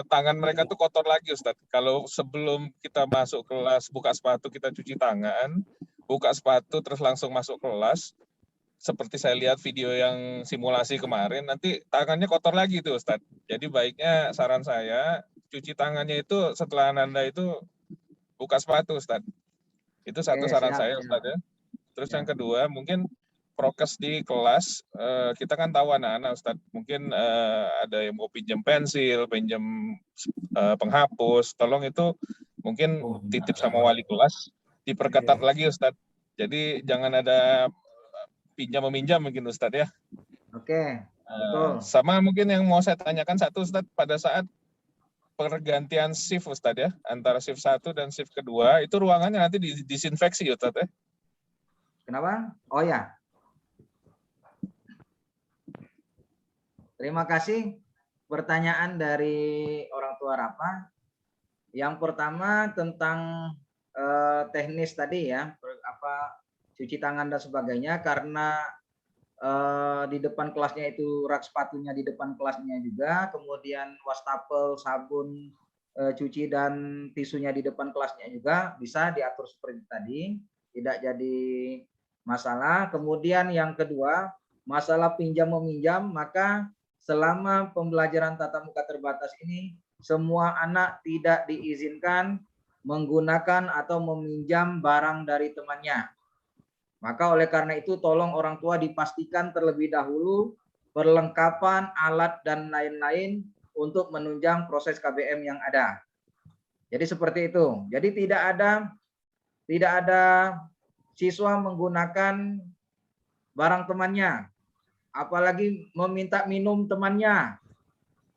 Speaker 7: tangan mereka tuh kotor lagi Ustadz. Kalau sebelum kita masuk kelas buka sepatu kita cuci tangan, buka sepatu terus langsung masuk kelas, seperti saya lihat video yang simulasi kemarin, nanti tangannya kotor lagi tuh Ustadz. Jadi baiknya saran saya cuci tangannya itu setelah Anda itu buka sepatu Ustadz. Itu satu saran saya Ustadz ya. Terus yang kedua mungkin prokes di kelas, kita kan tahu anak-anak Ustadz, mungkin ada yang mau pinjam pensil, pinjam penghapus, tolong itu mungkin titip sama wali kelas, diperketat lagi Ustadz. Jadi jangan ada pinjam-meminjam mungkin Ustadz ya.
Speaker 3: Oke, betul.
Speaker 7: Sama mungkin yang mau saya tanyakan satu Ustadz, pada saat pergantian shift Ustadz ya, antara shift 1 dan shift kedua, itu ruangannya nanti disinfeksi Ustadz ya.
Speaker 3: Kenapa? Oh ya. Terima kasih pertanyaan dari orang tua Rafa. Yang pertama tentang teknis tadi ya, cuci tangan dan sebagainya, karena di depan kelasnya itu rak sepatunya di depan kelasnya juga, kemudian wastafel, sabun, cuci dan tisunya di depan kelasnya juga, bisa diatur seperti tadi, tidak jadi masalah. Kemudian yang kedua, masalah pinjam meminjam, maka selama pembelajaran tatap muka terbatas ini, semua anak tidak diizinkan menggunakan atau meminjam barang dari temannya. Maka oleh karena itu tolong orang tua dipastikan terlebih dahulu perlengkapan alat dan lain-lain untuk menunjang proses KBM yang ada. Jadi seperti itu. Jadi tidak ada siswa menggunakan barang temannya, apalagi meminta minum temannya,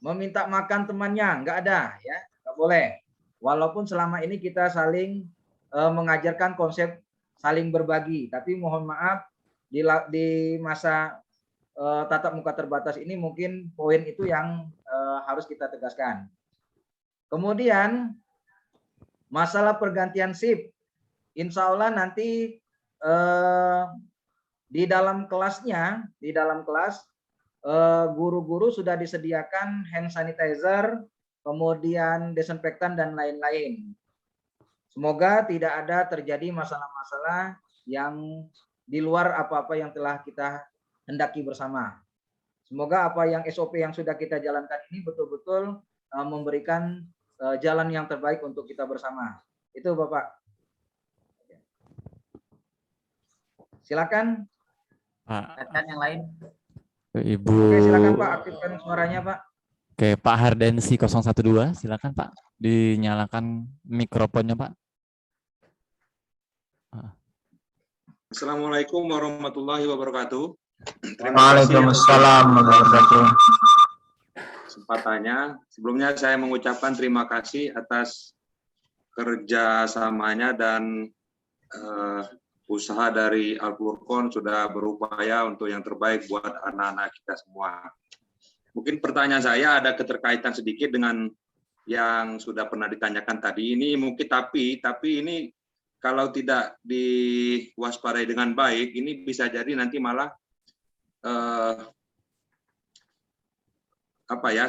Speaker 3: meminta makan temannya, nggak ada ya, nggak boleh. Walaupun selama ini kita saling mengajarkan konsep saling berbagi, tapi mohon maaf di masa tatap muka terbatas ini mungkin poin itu yang harus kita tegaskan. Kemudian masalah pergantian shift, insya Allah nanti di dalam kelas guru-guru sudah disediakan hand sanitizer, kemudian desinfektan dan lain-lain. Semoga tidak ada terjadi masalah-masalah yang di luar apa-apa yang telah kita hendaki bersama. Semoga apa yang SOP yang sudah kita jalankan ini betul-betul memberikan jalan yang terbaik untuk kita bersama. Itu Bapak. Silakan.
Speaker 1: Silakan yang lain.
Speaker 2: Ibu.
Speaker 3: Oke, silakan Pak, aktifkan suaranya Pak.
Speaker 2: Oke, Pak Hardensi 012, silakan Pak. Dinyalakan mikrofonnya Pak.
Speaker 8: Assalamualaikum warahmatullahi wabarakatuh.
Speaker 6: Waalaikumsalam warahmatullahi wabarakatuh.
Speaker 8: Kesempatannya, sebelumnya saya mengucapkan terima kasih atas kerjasamanya dan usaha dari Al-Furqon sudah berupaya untuk yang terbaik buat anak-anak kita semua. Mungkin pertanyaan saya ada keterkaitan sedikit dengan yang sudah pernah ditanyakan tadi. Ini mungkin tapi ini kalau tidak diwaspadai dengan baik, ini bisa jadi nanti malah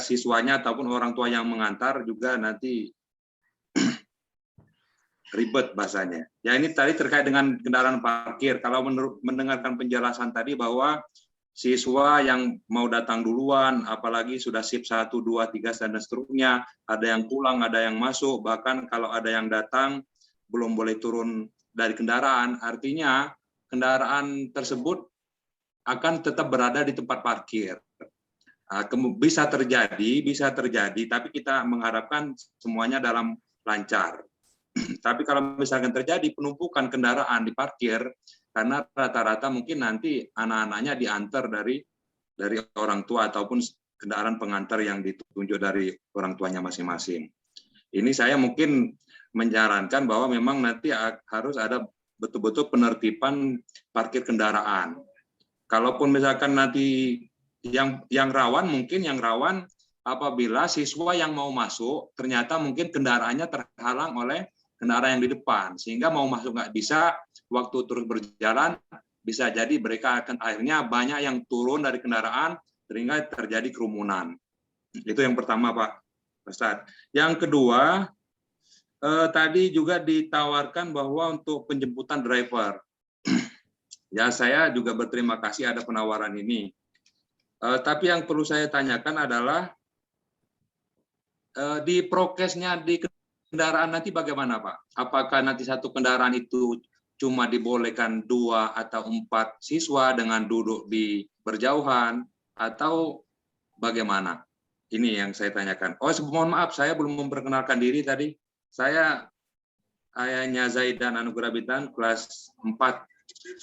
Speaker 8: siswanya ataupun orang tua yang mengantar juga nanti ribet bahasanya. Ya ini tadi terkait dengan kendaraan parkir. Kalau mendengarkan penjelasan tadi bahwa siswa yang mau datang duluan, apalagi sudah shift 1, 2, 3 dan seterusnya, ada yang pulang, ada yang masuk, bahkan kalau ada yang datang belum boleh turun dari kendaraan, artinya kendaraan tersebut akan tetap berada di tempat parkir. Bisa terjadi, tapi kita mengharapkan semuanya dalam lancar. Tapi kalau misalkan terjadi penumpukan kendaraan di parkir, karena rata-rata mungkin nanti anak-anaknya diantar dari orang tua ataupun kendaraan pengantar yang ditunjuk dari orang tuanya masing-masing. Ini saya mungkin menyarankan bahwa memang nanti harus ada betul-betul penertiban parkir kendaraan. Kalaupun misalkan nanti yang rawan apabila siswa yang mau masuk ternyata mungkin kendaraannya terhalang oleh kendaraan yang di depan, sehingga mau masuk nggak bisa, waktu terus berjalan bisa jadi mereka akan akhirnya banyak yang turun dari kendaraan sehingga terjadi kerumunan. Itu yang pertama, Pak Ustadz. Yang kedua, tadi juga ditawarkan bahwa untuk penjemputan driver. Ya, saya juga berterima kasih ada penawaran ini. Tapi yang perlu saya tanyakan adalah di prokesnya di kendaraan nanti bagaimana, Pak? Apakah nanti satu kendaraan itu cuma dibolehkan 2 atau 4 siswa dengan duduk di berjauhan atau bagaimana? Ini yang saya tanyakan. Oh, mohon maaf, saya belum memperkenalkan diri tadi. Saya ayahnya Zaidan Anugerah Bintan, kelas 4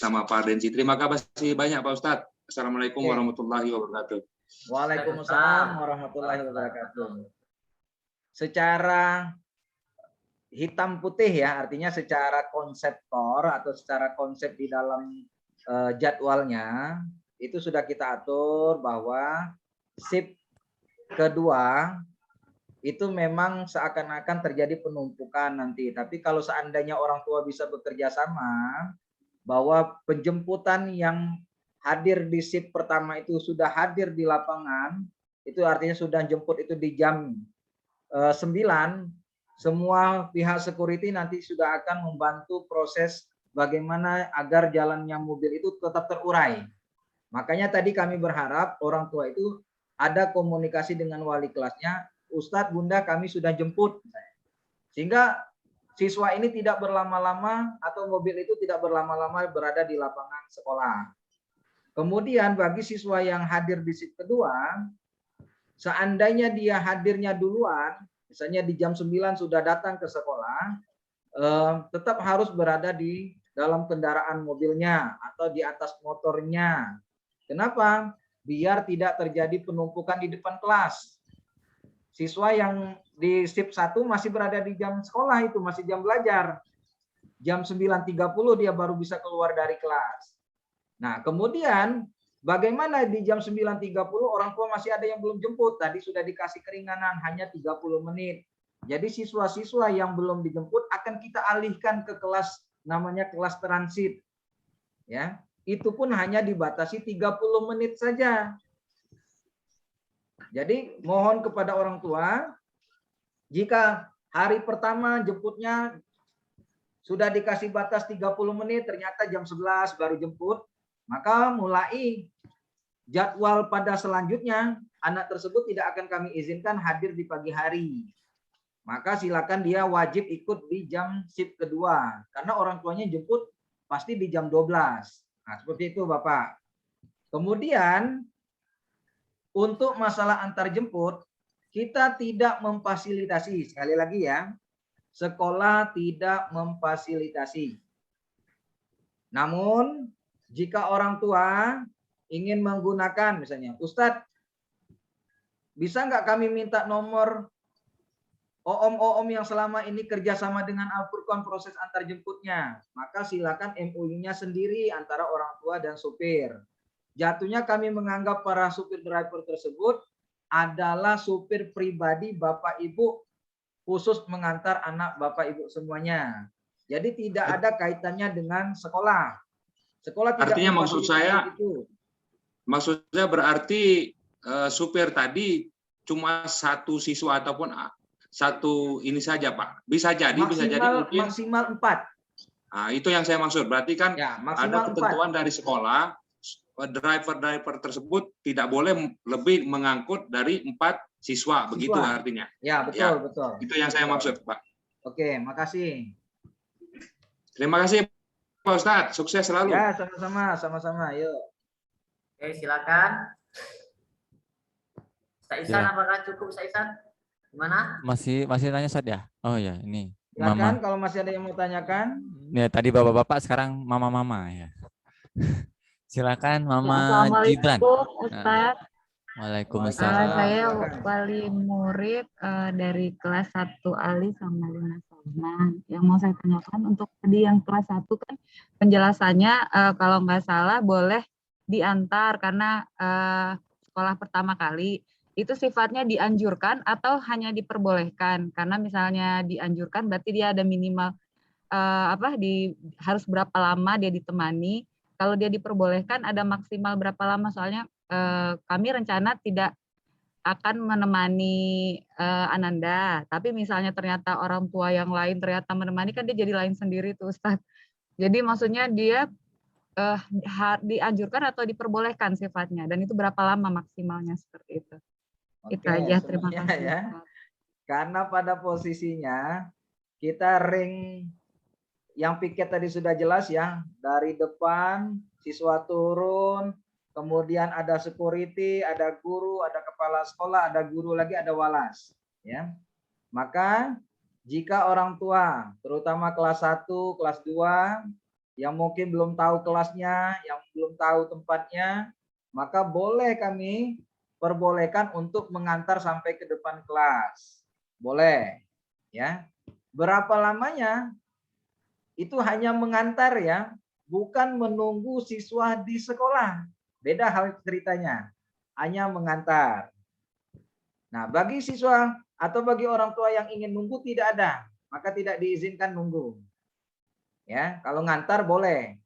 Speaker 8: sama Pak Densi. Terima kasih banyak, Pak Ustadz. Assalamualaikum warahmatullahi wabarakatuh.
Speaker 3: Waalaikumsalam warahmatullahi wabarakatuh. Secara hitam putih ya, artinya secara konseptor atau secara konsep di dalam jadwalnya itu sudah kita atur bahwa shift kedua itu memang seakan-akan terjadi penumpukan nanti. Tapi kalau seandainya orang tua bisa bekerja sama, bahwa penjemputan yang hadir di shift pertama itu sudah hadir di lapangan, itu artinya sudah jemput itu di jam 9, semua pihak security nanti sudah akan membantu proses bagaimana agar jalannya mobil itu tetap terurai. Makanya tadi kami berharap orang tua itu ada komunikasi dengan wali kelasnya, Ustadz, Bunda, kami sudah jemput. Sehingga siswa ini tidak berlama-lama atau mobil itu tidak berlama-lama berada di lapangan sekolah. Kemudian bagi siswa yang hadir di shift kedua, seandainya dia hadirnya duluan, misalnya di jam 9 sudah datang ke sekolah, tetap harus berada di dalam kendaraan mobilnya atau di atas motornya. Kenapa? Biar tidak terjadi penumpukan di depan kelas. Siswa yang di shift 1 masih berada di jam sekolah, itu masih jam belajar. Jam 9.30 dia baru bisa keluar dari kelas. Nah, kemudian bagaimana di jam 9.30 orang tua masih ada yang belum jemput? Tadi sudah dikasih keringanan hanya 30 menit. Jadi siswa-siswa yang belum dijemput akan kita alihkan ke kelas namanya kelas transit. Ya, itu pun hanya dibatasi 30 menit saja. Jadi mohon kepada orang tua, jika hari pertama jemputnya sudah dikasih batas 30 menit, ternyata jam 11 baru jemput, maka mulai jadwal pada selanjutnya anak tersebut tidak akan kami izinkan hadir di pagi hari. Maka silakan dia wajib ikut di jam shift kedua, karena orang tuanya jemput pasti di jam 12. Nah, seperti itu Bapak. Kemudian untuk masalah antar jemput, kita tidak memfasilitasi, sekali lagi ya, sekolah tidak memfasilitasi. Namun jika orang tua ingin menggunakan, misalnya, Ustadz, bisa nggak kami minta nomor OOM yang selama ini kerjasama dengan Al-Furqan proses antar jemputnya? Maka silakan MOU-nya sendiri antara orang tua dan supir. Jatuhnya kami menganggap para supir driver tersebut adalah supir pribadi Bapak Ibu, khusus mengantar anak Bapak Ibu semuanya. Jadi tidak ada kaitannya dengan sekolah. Sekolah tidak.
Speaker 8: Artinya maksudnya berarti supir tadi cuma satu siswa ataupun satu ini saja, Pak. Bisa jadi mungkin
Speaker 3: maksimal 4.
Speaker 8: Nah, itu yang saya maksud. Berarti kan
Speaker 3: ya,
Speaker 8: ada ketentuan 4 dari sekolah, driver tersebut tidak boleh lebih mengangkut dari 4 siswa, begitu artinya.
Speaker 3: Ya, betul, ya, betul.
Speaker 8: Itu yang saya maksud, Pak.
Speaker 3: Oke, makasih.
Speaker 8: Terima kasih, Pak Ustadz. Sukses selalu.
Speaker 3: Ya, sama-sama. Yuk.
Speaker 1: Oke, silakan. Ustaz Ihsan, apakah cukup Ustaz Ihsan? Gimana?
Speaker 2: Masih tanya Ustaz ya? Oh ya, ini.
Speaker 3: Silakan kalau masih ada yang mau tanyakan.
Speaker 2: Ya, tadi bapak-bapak, sekarang mama-mama ya. Silakan Mama Gibran.
Speaker 9: Ustaz.
Speaker 2: Waalaikumsalam.
Speaker 9: Saya wali murid dari kelas 1 Ali sama Luna Salman. Yang mau saya tanyakan untuk tadi yang kelas 1 kan penjelasannya kalau nggak salah boleh diantar karena sekolah pertama kali. Itu sifatnya dianjurkan atau hanya diperbolehkan? Karena misalnya dianjurkan berarti dia ada minimal harus berapa lama dia ditemani. Kalau dia diperbolehkan ada maksimal berapa lama? Soalnya kami rencana tidak akan menemani Ananda, tapi misalnya ternyata orang tua yang lain ternyata menemani, kan dia jadi lain sendiri tuh Ustadz. Jadi maksudnya dia dianjurkan atau diperbolehkan sifatnya, dan itu berapa lama maksimalnya seperti itu. Itu aja, terima
Speaker 3: semuanya
Speaker 9: kasih.
Speaker 3: ya. Karena pada posisinya kita ring yang piket tadi sudah jelas ya, dari depan siswa turun, kemudian ada security, ada guru, ada kepala sekolah, ada guru lagi, ada walas, ya. Maka jika orang tua, terutama kelas 1, kelas 2, yang mungkin belum tahu kelasnya, yang belum tahu tempatnya, maka boleh kami perbolehkan untuk mengantar sampai ke depan kelas. Boleh, ya. Berapa lamanya? Itu hanya mengantar ya, bukan menunggu siswa di sekolah. Beda hal ceritanya, hanya mengantar. Nah, bagi siswa atau bagi orang tua yang ingin nunggu tidak ada, maka tidak diizinkan nunggu. Ya, kalau ngantar boleh.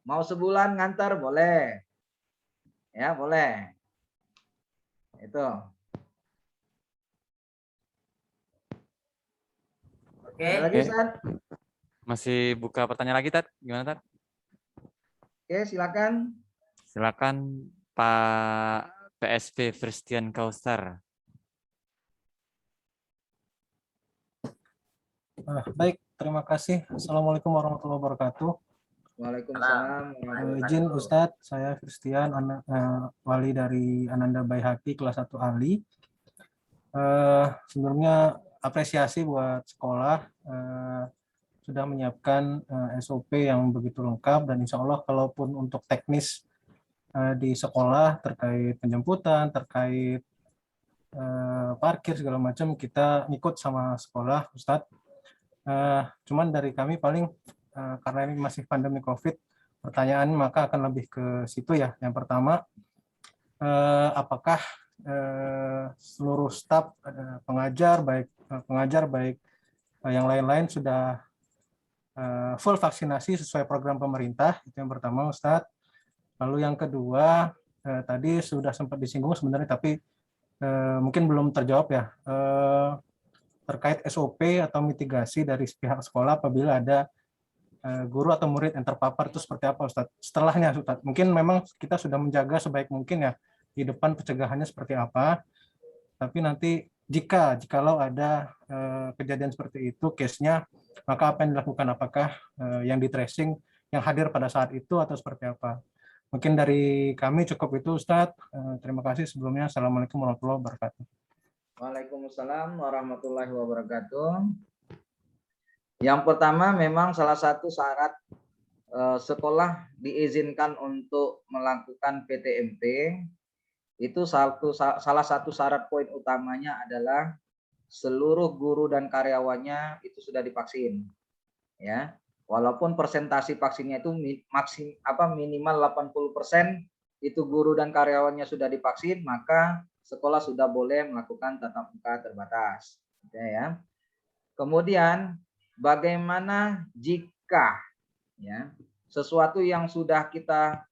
Speaker 3: Mau sebulan ngantar boleh. Ya, boleh. Itu.
Speaker 1: Oke.
Speaker 3: Ada lagi, Ustaz?
Speaker 2: Masih buka pertanyaan lagi, Tat? Gimana, Tat?
Speaker 3: Oke, silakan.
Speaker 2: Silakan Pak PSP Firstian Kausar.
Speaker 10: Baik, terima kasih. Assalamualaikum warahmatullahi wabarakatuh.
Speaker 3: Waalaikumsalam.
Speaker 10: Izin Ustadz, saya Firstian, wali dari Ananda Baihaqi kelas 1 Ali. Sebelumnya apresiasi buat sekolah sudah menyiapkan SOP yang begitu lengkap, dan insya Allah kalaupun untuk teknis di sekolah terkait penjemputan, terkait parkir segala macam, kita ngikut sama sekolah, Ustadz. Cuman dari kami paling karena ini masih pandemi COVID, pertanyaan maka akan lebih ke situ ya. Yang pertama, apakah seluruh staf pengajar baik yang lain-lain sudah full vaksinasi sesuai program pemerintah? Itu yang pertama, Ustadz. Lalu yang kedua, tadi sudah sempat disinggung sebenarnya, tapi mungkin belum terjawab ya, terkait SOP atau mitigasi dari pihak sekolah apabila ada guru atau murid yang terpapar, itu seperti apa, Ustadz? Setelahnya, Ustadz, mungkin memang kita sudah menjaga sebaik mungkin ya, di depan pencegahannya seperti apa, tapi nanti jikalau ada kejadian seperti itu, case-nya, maka apa yang dilakukan? Apakah yang di tracing yang hadir pada saat itu atau seperti apa? Mungkin dari kami cukup itu, Ustadz. Terima kasih sebelumnya. Assalamualaikum warahmatullahi wabarakatuh.
Speaker 3: Waalaikumsalam warahmatullahi wabarakatuh. Yang pertama, memang salah satu syarat sekolah diizinkan untuk melakukan PTMT, itu salah satu syarat poin utamanya adalah seluruh guru dan karyawannya itu sudah divaksin. Ya, walaupun persentasi vaksinnya itu minimal 80% itu guru dan karyawannya sudah divaksin, maka sekolah sudah boleh melakukan tatap muka terbatas. Ya. Kemudian bagaimana jika ya sesuatu yang sudah kita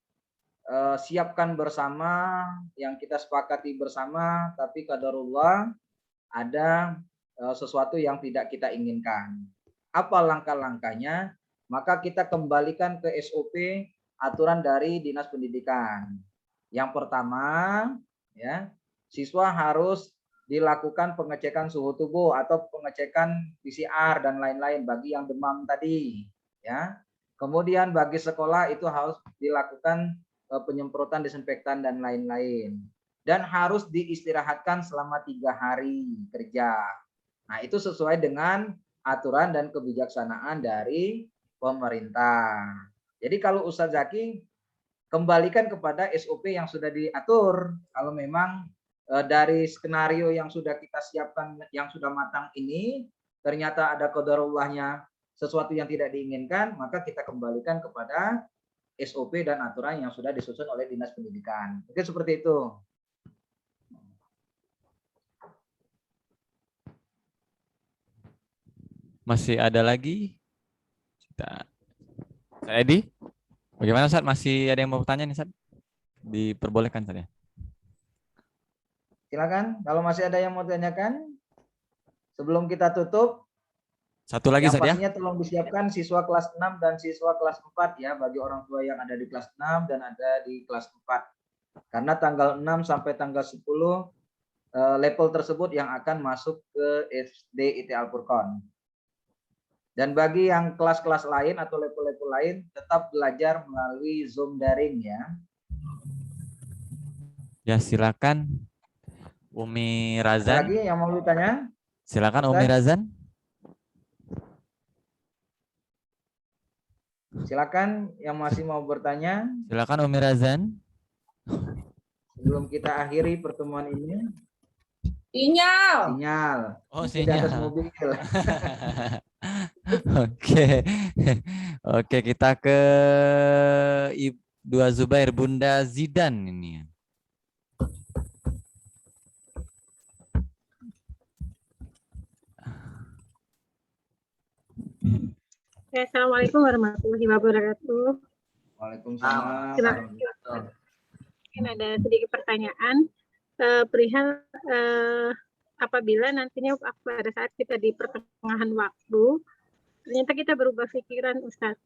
Speaker 3: siapkan bersama, yang kita sepakati bersama, tapi qadarullah ada sesuatu yang tidak kita inginkan. Apa langkah-langkahnya? Maka kita kembalikan ke SOP aturan dari Dinas Pendidikan. Yang pertama, ya, siswa harus dilakukan pengecekan suhu tubuh atau pengecekan PCR dan lain-lain bagi yang demam tadi, ya. Kemudian bagi sekolah itu harus dilakukan penyemprotan disinfektan dan lain-lain, dan harus diistirahatkan selama 3 hari kerja. Nah, itu sesuai dengan aturan dan kebijaksanaan dari pemerintah. Jadi kalau Ustadz Zaki, kembalikan kepada SOP yang sudah diatur. Kalau memang dari skenario yang sudah kita siapkan, yang sudah matang ini, ternyata ada qadarullahnya sesuatu yang tidak diinginkan, maka kita kembalikan kepada SOP dan aturan yang sudah disusun oleh Dinas Pendidikan. Oke, seperti itu.
Speaker 2: Masih ada lagi? Edi, bagaimana, Ustaz? Masih ada yang mau bertanya nih, Ustaz? Diperbolehkan saja.
Speaker 3: Silakan kalau masih ada yang mau tanyakan sebelum kita tutup.
Speaker 2: Satu lagi
Speaker 3: Yang
Speaker 2: Ustaz ya.
Speaker 3: pastinya tolong disiapkan siswa kelas 6 dan siswa kelas 4 ya, bagi orang tua yang ada di kelas 6 dan ada di kelas 4. Karena tanggal 6 sampai tanggal 10 level tersebut yang akan masuk ke SD IT Al-Furqon. Dan bagi yang kelas-kelas lain atau level-level lain tetap belajar melalui Zoom daring ya.
Speaker 2: Ya, silakan Umi
Speaker 3: Ada
Speaker 2: Razan.
Speaker 3: lagi yang mau ditanya?
Speaker 2: Silakan
Speaker 3: Ustaz?
Speaker 2: Umi Razan.
Speaker 3: Silakan yang masih mau bertanya
Speaker 2: Silakan Umi Razan.
Speaker 3: sebelum kita akhiri pertemuan ini.
Speaker 5: Sinyal.
Speaker 2: Oh,
Speaker 3: Mungkin di atas
Speaker 2: sinyal.
Speaker 3: mobil.
Speaker 2: Oke. Oke, kita ke Dua Zubair, Bunda Zidan ini.
Speaker 11: Assalamualaikum warahmatullahi wabarakatuh.
Speaker 3: Waalaikumsalam.
Speaker 11: Mungkin ada sedikit pertanyaan perihal apabila nantinya pada saat kita di pertengahan waktu ternyata kita berubah pikiran Ustadz,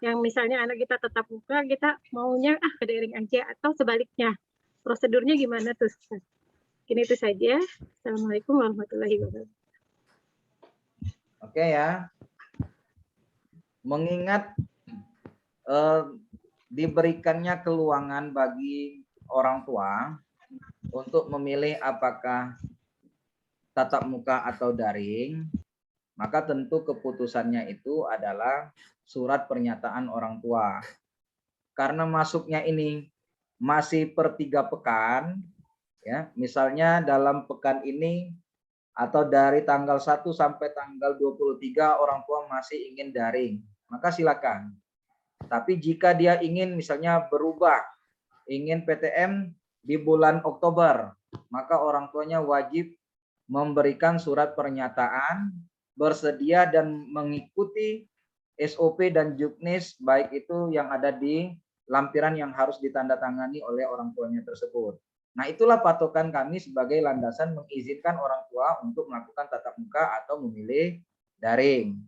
Speaker 11: yang misalnya anak kita tetap muka, kita maunya ke daring aja, atau sebaliknya, prosedurnya gimana tuh Ustadz? Mungkin itu saja. Assalamualaikum warahmatullahi wabarakatuh.
Speaker 3: Oke ya. Mengingat diberikannya keluangan bagi orang tua untuk memilih apakah tatap muka atau daring, maka tentu keputusannya itu adalah surat pernyataan orang tua. Karena masuknya ini masih per 3 pekan, ya, misalnya dalam pekan ini atau dari tanggal 1 sampai tanggal 23 orang tua masih ingin daring, maka silakan. Tapi jika dia ingin misalnya berubah, ingin PTM di bulan Oktober, maka orang tuanya wajib memberikan surat pernyataan, bersedia dan mengikuti SOP dan juknis, baik itu yang ada di lampiran yang harus ditandatangani oleh orang tuanya tersebut. Nah, itulah patokan kami sebagai landasan mengizinkan orang tua untuk melakukan tatap muka atau memilih daring.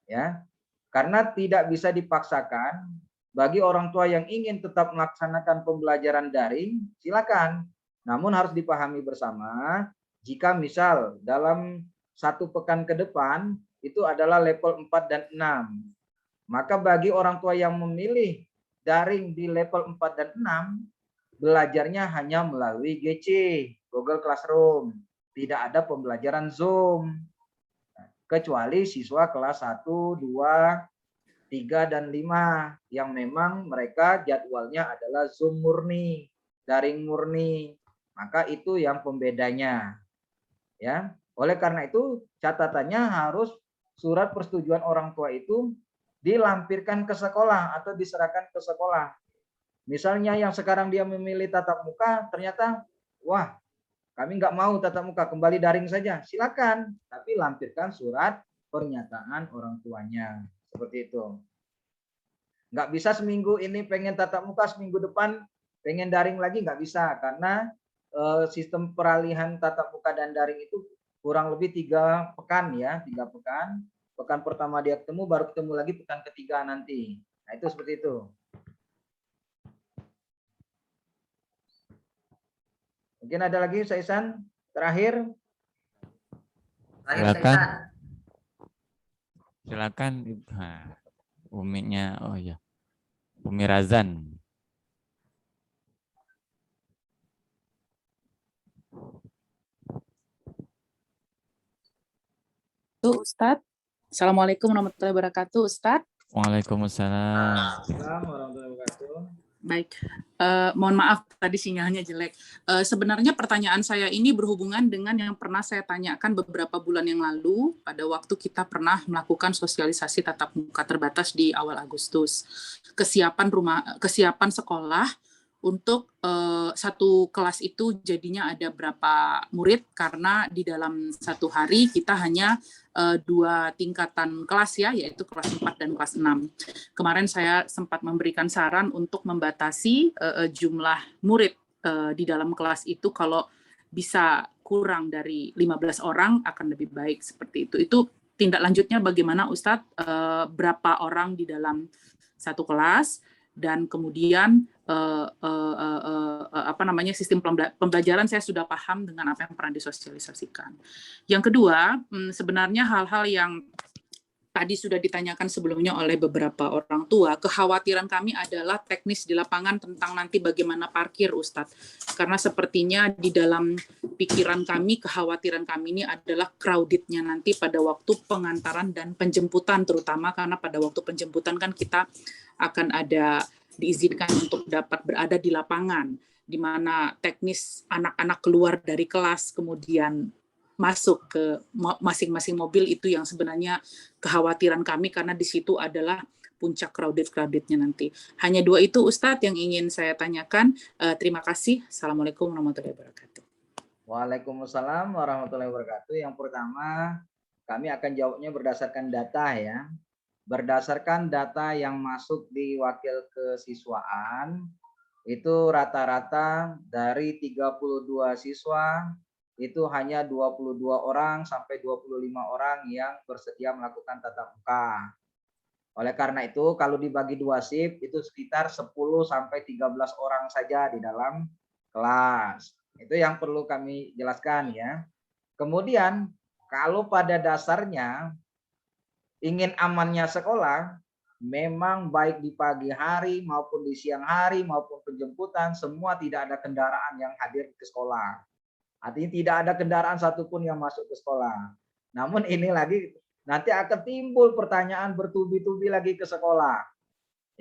Speaker 3: Ya. Karena tidak bisa dipaksakan, bagi orang tua yang ingin tetap melaksanakan pembelajaran daring, silakan. Namun harus dipahami bersama, jika misal dalam 1 pekan ke depan itu adalah level 4 dan 6. Maka bagi orang tua yang memilih daring di level 4 dan 6, belajarnya hanya melalui GC, Google Classroom. Tidak ada pembelajaran Zoom. Kecuali siswa kelas 1, 2, 3, dan 5 yang memang mereka jadwalnya adalah Zoom murni, daring murni. Maka itu yang pembedanya. Ya. Oleh karena itu catatannya harus surat persetujuan orang tua itu dilampirkan ke sekolah atau diserahkan ke sekolah. Misalnya yang sekarang dia memilih tatap muka, ternyata, wah, kami nggak mau tatap muka, kembali daring saja. Silakan, tapi lampirkan surat pernyataan orang tuanya. Seperti itu. Nggak bisa seminggu ini pengen tatap muka, seminggu depan pengen daring lagi, nggak bisa. Karena sistem peralihan tatap muka dan daring itu kurang lebih 3 pekan ya, 3 pekan. Pekan pertama dia ketemu, baru ketemu lagi pekan ketiga nanti. Nah, itu seperti itu. Mungkin ada lagi, Saisan? Terakhir.
Speaker 2: Silakan. Silakan. Uminya, oh ya. Umi Razan.
Speaker 12: Ustadz. Assalamualaikum warahmatullahi wabarakatuh, Ustadz.
Speaker 2: Waalaikumsalam.
Speaker 3: Assalamualaikum warahmatullahi wabarakatuh.
Speaker 12: Baik, mohon maaf tadi sinyalnya jelek. Sebenarnya pertanyaan saya ini berhubungan dengan yang pernah saya tanyakan beberapa bulan yang lalu pada waktu kita pernah melakukan sosialisasi tatap muka terbatas di awal Agustus. Kesiapan sekolah untuk satu kelas itu jadinya ada berapa murid, karena di dalam satu hari kita hanya 2 tingkatan kelas ya, yaitu kelas 4 dan kelas 6. Kemarin saya sempat memberikan saran untuk membatasi jumlah murid di dalam kelas itu kalau bisa kurang dari 15 orang akan lebih baik seperti itu. Itu tindak lanjutnya bagaimana Ustadz, berapa orang di dalam satu kelas, dan kemudian sistem pembelajaran saya sudah paham dengan apa yang pernah disosialisasikan. Yang kedua, sebenarnya hal-hal yang tadi sudah ditanyakan sebelumnya oleh beberapa orang tua, kekhawatiran kami adalah teknis di lapangan tentang nanti bagaimana parkir, Ustadz. Karena sepertinya di dalam pikiran kami, kekhawatiran kami ini adalah crowded-nya nanti pada waktu pengantaran dan penjemputan, terutama karena pada waktu penjemputan kan kita akan ada diizinkan untuk dapat berada di lapangan, di mana teknis anak-anak keluar dari kelas, kemudian masuk ke masing-masing mobil, itu yang sebenarnya kekhawatiran kami karena di situ adalah puncak crowded-nya nanti. Hanya dua itu Ustadz yang ingin saya tanyakan. Terima kasih. Assalamualaikum warahmatullahi wabarakatuh.
Speaker 3: Waalaikumsalam warahmatullahi wabarakatuh. Yang pertama, kami akan jawabnya berdasarkan data ya. Berdasarkan data yang masuk di wakil kesiswaan, itu rata-rata dari 32 siswa, itu hanya 22 orang sampai 25 orang yang bersedia melakukan tatap muka. Oleh karena itu, kalau dibagi 2 shift, itu sekitar 10 sampai 13 orang saja di dalam kelas. Itu yang perlu kami jelaskan ya. Kemudian, kalau pada dasarnya ingin amannya sekolah, memang baik di pagi hari maupun di siang hari maupun penjemputan, semua tidak ada kendaraan yang hadir ke sekolah. Artinya tidak ada kendaraan satupun yang masuk ke sekolah. Namun ini lagi nanti akan timbul pertanyaan bertubi-tubi lagi ke sekolah.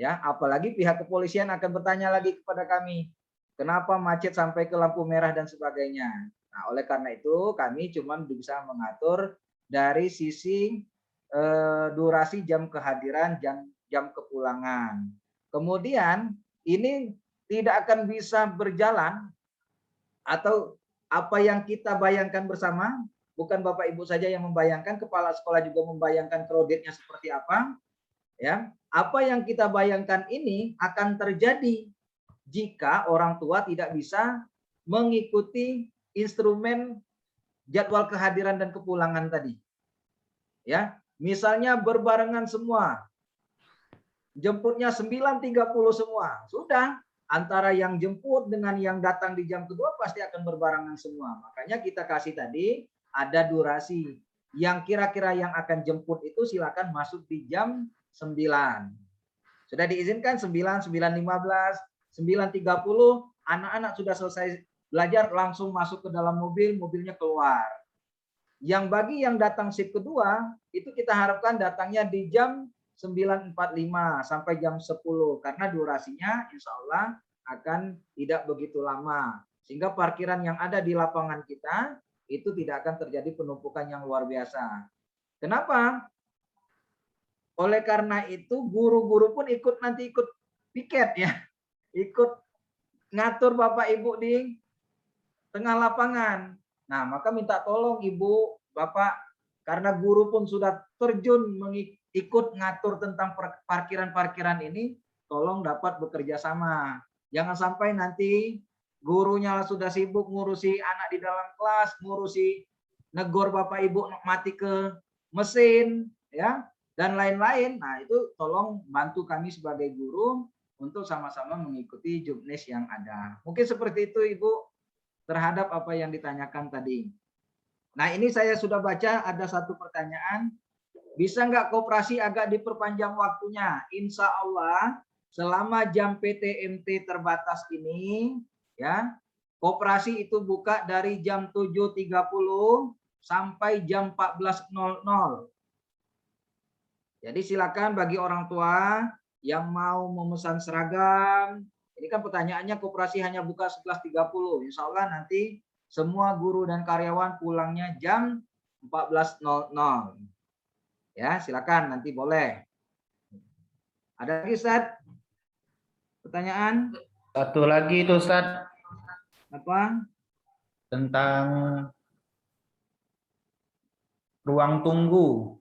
Speaker 3: Ya, apalagi pihak kepolisian akan bertanya lagi kepada kami, kenapa macet sampai ke lampu merah dan sebagainya. Nah, oleh karena itu kami cuma bisa mengatur dari sisi durasi jam kehadiran, jam kepulangan. Kemudian ini tidak akan bisa berjalan atau apa yang kita bayangkan bersama, bukan Bapak Ibu saja yang membayangkan, kepala sekolah juga membayangkan crowded-nya seperti apa. Ya, apa yang kita bayangkan ini akan terjadi jika orang tua tidak bisa mengikuti instrumen jadwal kehadiran dan kepulangan tadi. Ya, misalnya berbarengan semua. Jemputnya 9.30 semua. Sudah, antara yang jemput dengan yang datang di jam kedua pasti akan berbarengan semua. Makanya kita kasih tadi ada durasi. Yang kira-kira yang akan jemput itu silakan masuk di jam 9. Sudah diizinkan 9, 9.15, 9.30, anak-anak sudah selesai belajar langsung masuk ke dalam mobil, mobilnya keluar. Yang bagi yang datang shift kedua, itu kita harapkan datangnya di jam 9.45 sampai jam 10 karena durasinya insya Allah akan tidak begitu lama sehingga parkiran yang ada di lapangan kita itu tidak akan terjadi penumpukan yang luar biasa. Kenapa? Oleh karena itu guru-guru pun ikut piket ya, ikut ngatur Bapak Ibu di tengah lapangan. Nah, maka minta tolong Ibu, Bapak, karena guru pun sudah terjun ikut ngatur tentang parkiran-parkiran ini, tolong dapat bekerja sama. Jangan sampai nanti gurunya sudah sibuk ngurusi anak di dalam kelas, ngurusi negor Bapak Ibu mati ke mesin, ya, dan lain-lain. Nah, itu tolong bantu kami sebagai guru untuk sama-sama mengikuti jobdesk yang ada. Mungkin seperti itu, Ibu, terhadap apa yang ditanyakan tadi. Nah, ini saya sudah baca ada satu pertanyaan. Bisa nggak koperasi agak diperpanjang waktunya? Insya Allah selama jam PTMT terbatas ini, ya, koperasi itu buka dari jam 7.30 sampai jam 14.00. Jadi silakan bagi orang tua yang mau memesan seragam. Ini kan pertanyaannya koperasi hanya buka 11.30. Insya Allah nanti semua guru dan karyawan pulangnya jam 14.00. Ya, silakan nanti boleh. Ada lagi, Ustaz? Pertanyaan?
Speaker 6: Satu lagi itu, Ustaz.
Speaker 3: Apa?
Speaker 6: Tentang ruang tunggu.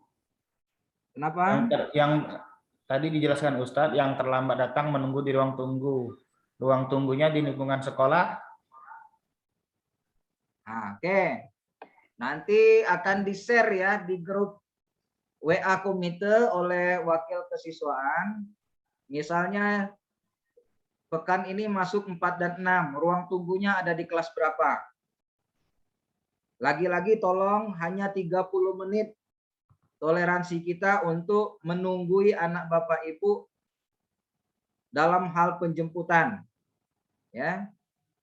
Speaker 3: Kenapa?
Speaker 6: Yang tadi dijelaskan Ustadz, yang terlambat datang menunggu di ruang tunggu. Ruang tunggunya di lingkungan sekolah
Speaker 3: Nah, oke. Nanti akan di-share ya di grup WA komite oleh wakil kesiswaan. Misalnya pekan ini masuk 4 dan 6, ruang tunggunya ada di kelas berapa? Lagi-lagi tolong hanya 30 menit toleransi kita untuk menunggui anak Bapak Ibu dalam hal penjemputan. Ya.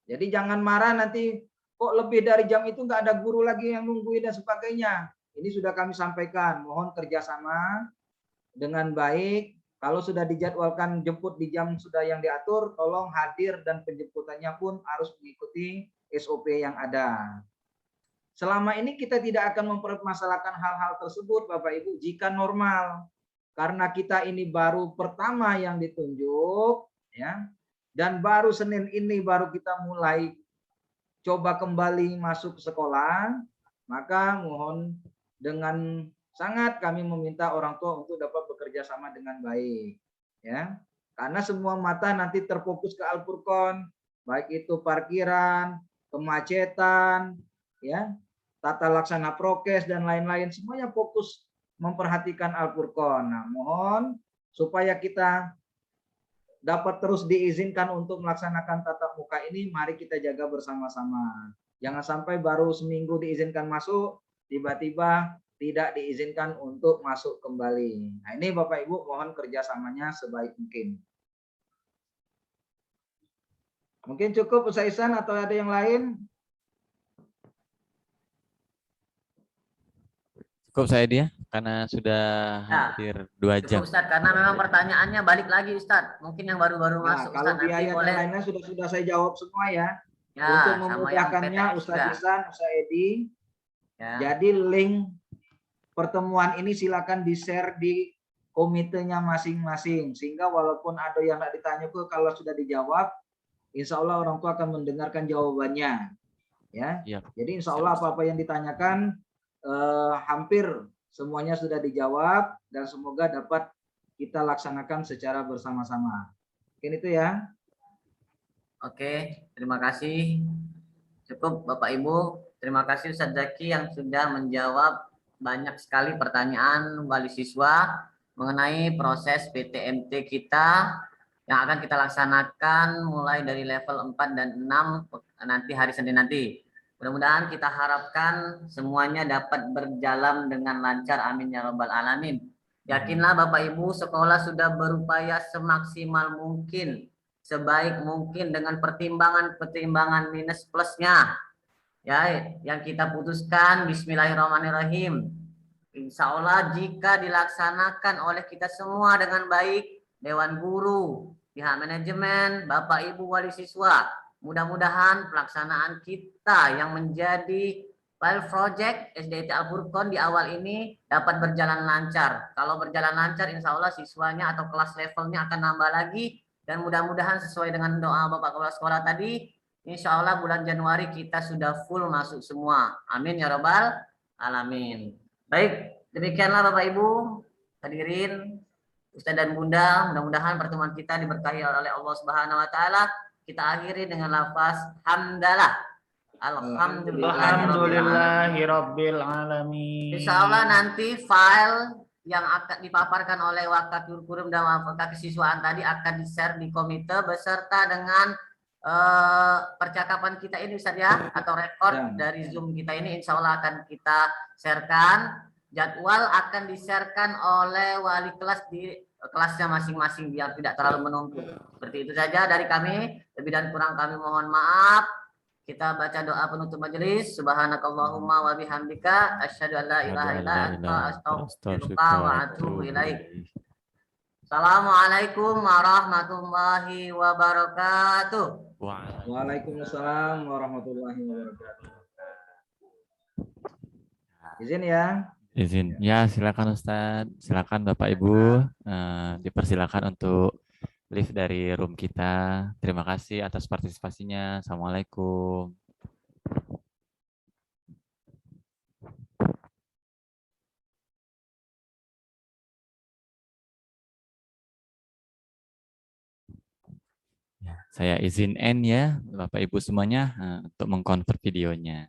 Speaker 3: Jadi jangan marah nanti kok lebih dari jam itu nggak ada guru lagi yang nungguin dan sebagainya. Ini sudah kami sampaikan, mohon kerjasama dengan baik. Kalau sudah dijadwalkan jemput di jam sudah yang diatur, tolong hadir dan penjemputannya pun harus mengikuti SOP yang ada. Selama ini kita tidak akan mempermasalahkan hal-hal tersebut Bapak Ibu jika normal. Karena kita ini baru pertama yang ditunjuk ya. Dan baru Senin ini baru kita mulai coba kembali masuk sekolah, maka mohon dengan sangat kami meminta orang tua untuk dapat bekerja sama dengan baik ya. Karena semua mata nanti terfokus ke Al-Furqon, baik itu parkiran, kemacetan, ya, tata laksana prokes dan lain-lain, semuanya fokus memperhatikan Al-Furqon. Nah, mohon supaya kita dapat terus diizinkan untuk melaksanakan tatap muka ini, mari kita jaga bersama-sama. Jangan sampai baru seminggu diizinkan masuk, tiba-tiba tidak diizinkan untuk masuk kembali. Nah, ini Bapak Ibu mohon kerjasamanya sebaik mungkin. Mungkin cukup Ustaz Ihsan atau ada yang lain?
Speaker 2: Cukup saya dia karena sudah hampir 2 jam.
Speaker 1: Cukup Ustadz, karena memang pertanyaannya balik lagi Ustadz. Mungkin yang baru-baru
Speaker 3: Nah,
Speaker 1: masuk
Speaker 3: kalau
Speaker 1: Ustadz nanti
Speaker 3: biaya
Speaker 1: boleh.
Speaker 3: dan lainnya sudah saya jawab semua ya.
Speaker 1: Ya,
Speaker 3: Untuk
Speaker 1: sama yang
Speaker 3: memudahkannya
Speaker 1: PTS
Speaker 3: Ustaz
Speaker 1: juga.
Speaker 3: Ihsan, Ustaz Edi.
Speaker 1: Ya.
Speaker 3: Jadi link pertemuan ini silakan di-share di komitenya masing-masing. Sehingga walaupun ada yang tidak ditanya pun kalau sudah dijawab, insya Allah orang tua akan mendengarkan jawabannya. Ya.
Speaker 2: Iya.
Speaker 3: Jadi insya Allah apa-apa yang ditanyakan hampir semuanya sudah dijawab dan semoga dapat kita laksanakan secara bersama-sama. Mungkin itu ya.
Speaker 1: Oke, terima kasih. Cukup Bapak Ibu. Terima kasih Ustadz Zaki yang sudah menjawab banyak sekali pertanyaan wali siswa mengenai proses PTMT kita yang akan kita laksanakan mulai dari level 4 dan 6 nanti hari Senin nanti. Mudah-mudahan kita harapkan semuanya dapat berjalan dengan lancar. Amin ya rabbal alamin. Yakinlah Bapak Ibu, sekolah sudah berupaya semaksimal mungkin, sebaik mungkin dengan pertimbangan minus plusnya. Ya, yang kita putuskan bismillahirrahmanirrahim. Insya Allah jika dilaksanakan oleh kita semua dengan baik, Dewan Guru, pihak manajemen, Bapak Ibu wali siswa, mudah-mudahan pelaksanaan kita yang menjadi pilot project SDIT Al-Furqon di awal ini dapat berjalan lancar. Kalau berjalan lancar, insya Allah siswanya atau kelas levelnya akan nambah lagi. Dan mudah-mudahan sesuai dengan doa Bapak Kepala Sekolah tadi, insya Allah bulan Januari kita sudah full masuk semua. Amin ya rabbal alamin. Baik, demikianlah Bapak Ibu hadirin, Ustaz dan Bunda, mudah-mudahan pertemuan kita diberkahi oleh Allah Subhanahu wa taala. Kita akhiri dengan lafaz hamdalah.
Speaker 6: Alhamdulillahirabbil alamin.
Speaker 1: Insyaallah nanti file yang akan dipaparkan oleh Wakaf Kurikulum dan Wakaf Kesiswaan tadi akan di-share di komite beserta dengan percakapan kita ini Ustaz ya, atau rekod dari Zoom kita ini insya Allah akan kita sharekan. Jadwal akan di-sharekan oleh wali kelas di kelasnya masing-masing biar tidak terlalu menumpuk. Seperti itu saja dari kami. Lebih dan kurang kami mohon maaf. Kita baca doa penutup majelis. Subhanakallahumma wa bihamdika asyhadu an la ilaha illa anta astaghfiruka wa atubu ilaik. Assalamualaikum warahmatullahi wabarakatuh.
Speaker 3: Waalaikumsalam warahmatullahi wabarakatuh. Izin ya.
Speaker 2: Izin. Ya, silakan Ustadz. Silakan Bapak Ibu. Dipersilakan untuk live dari room kita. Terima kasih atas partisipasinya. Assalamualaikum. Saya izin end ya, Bapak Ibu semuanya, untuk mengkonvert videonya.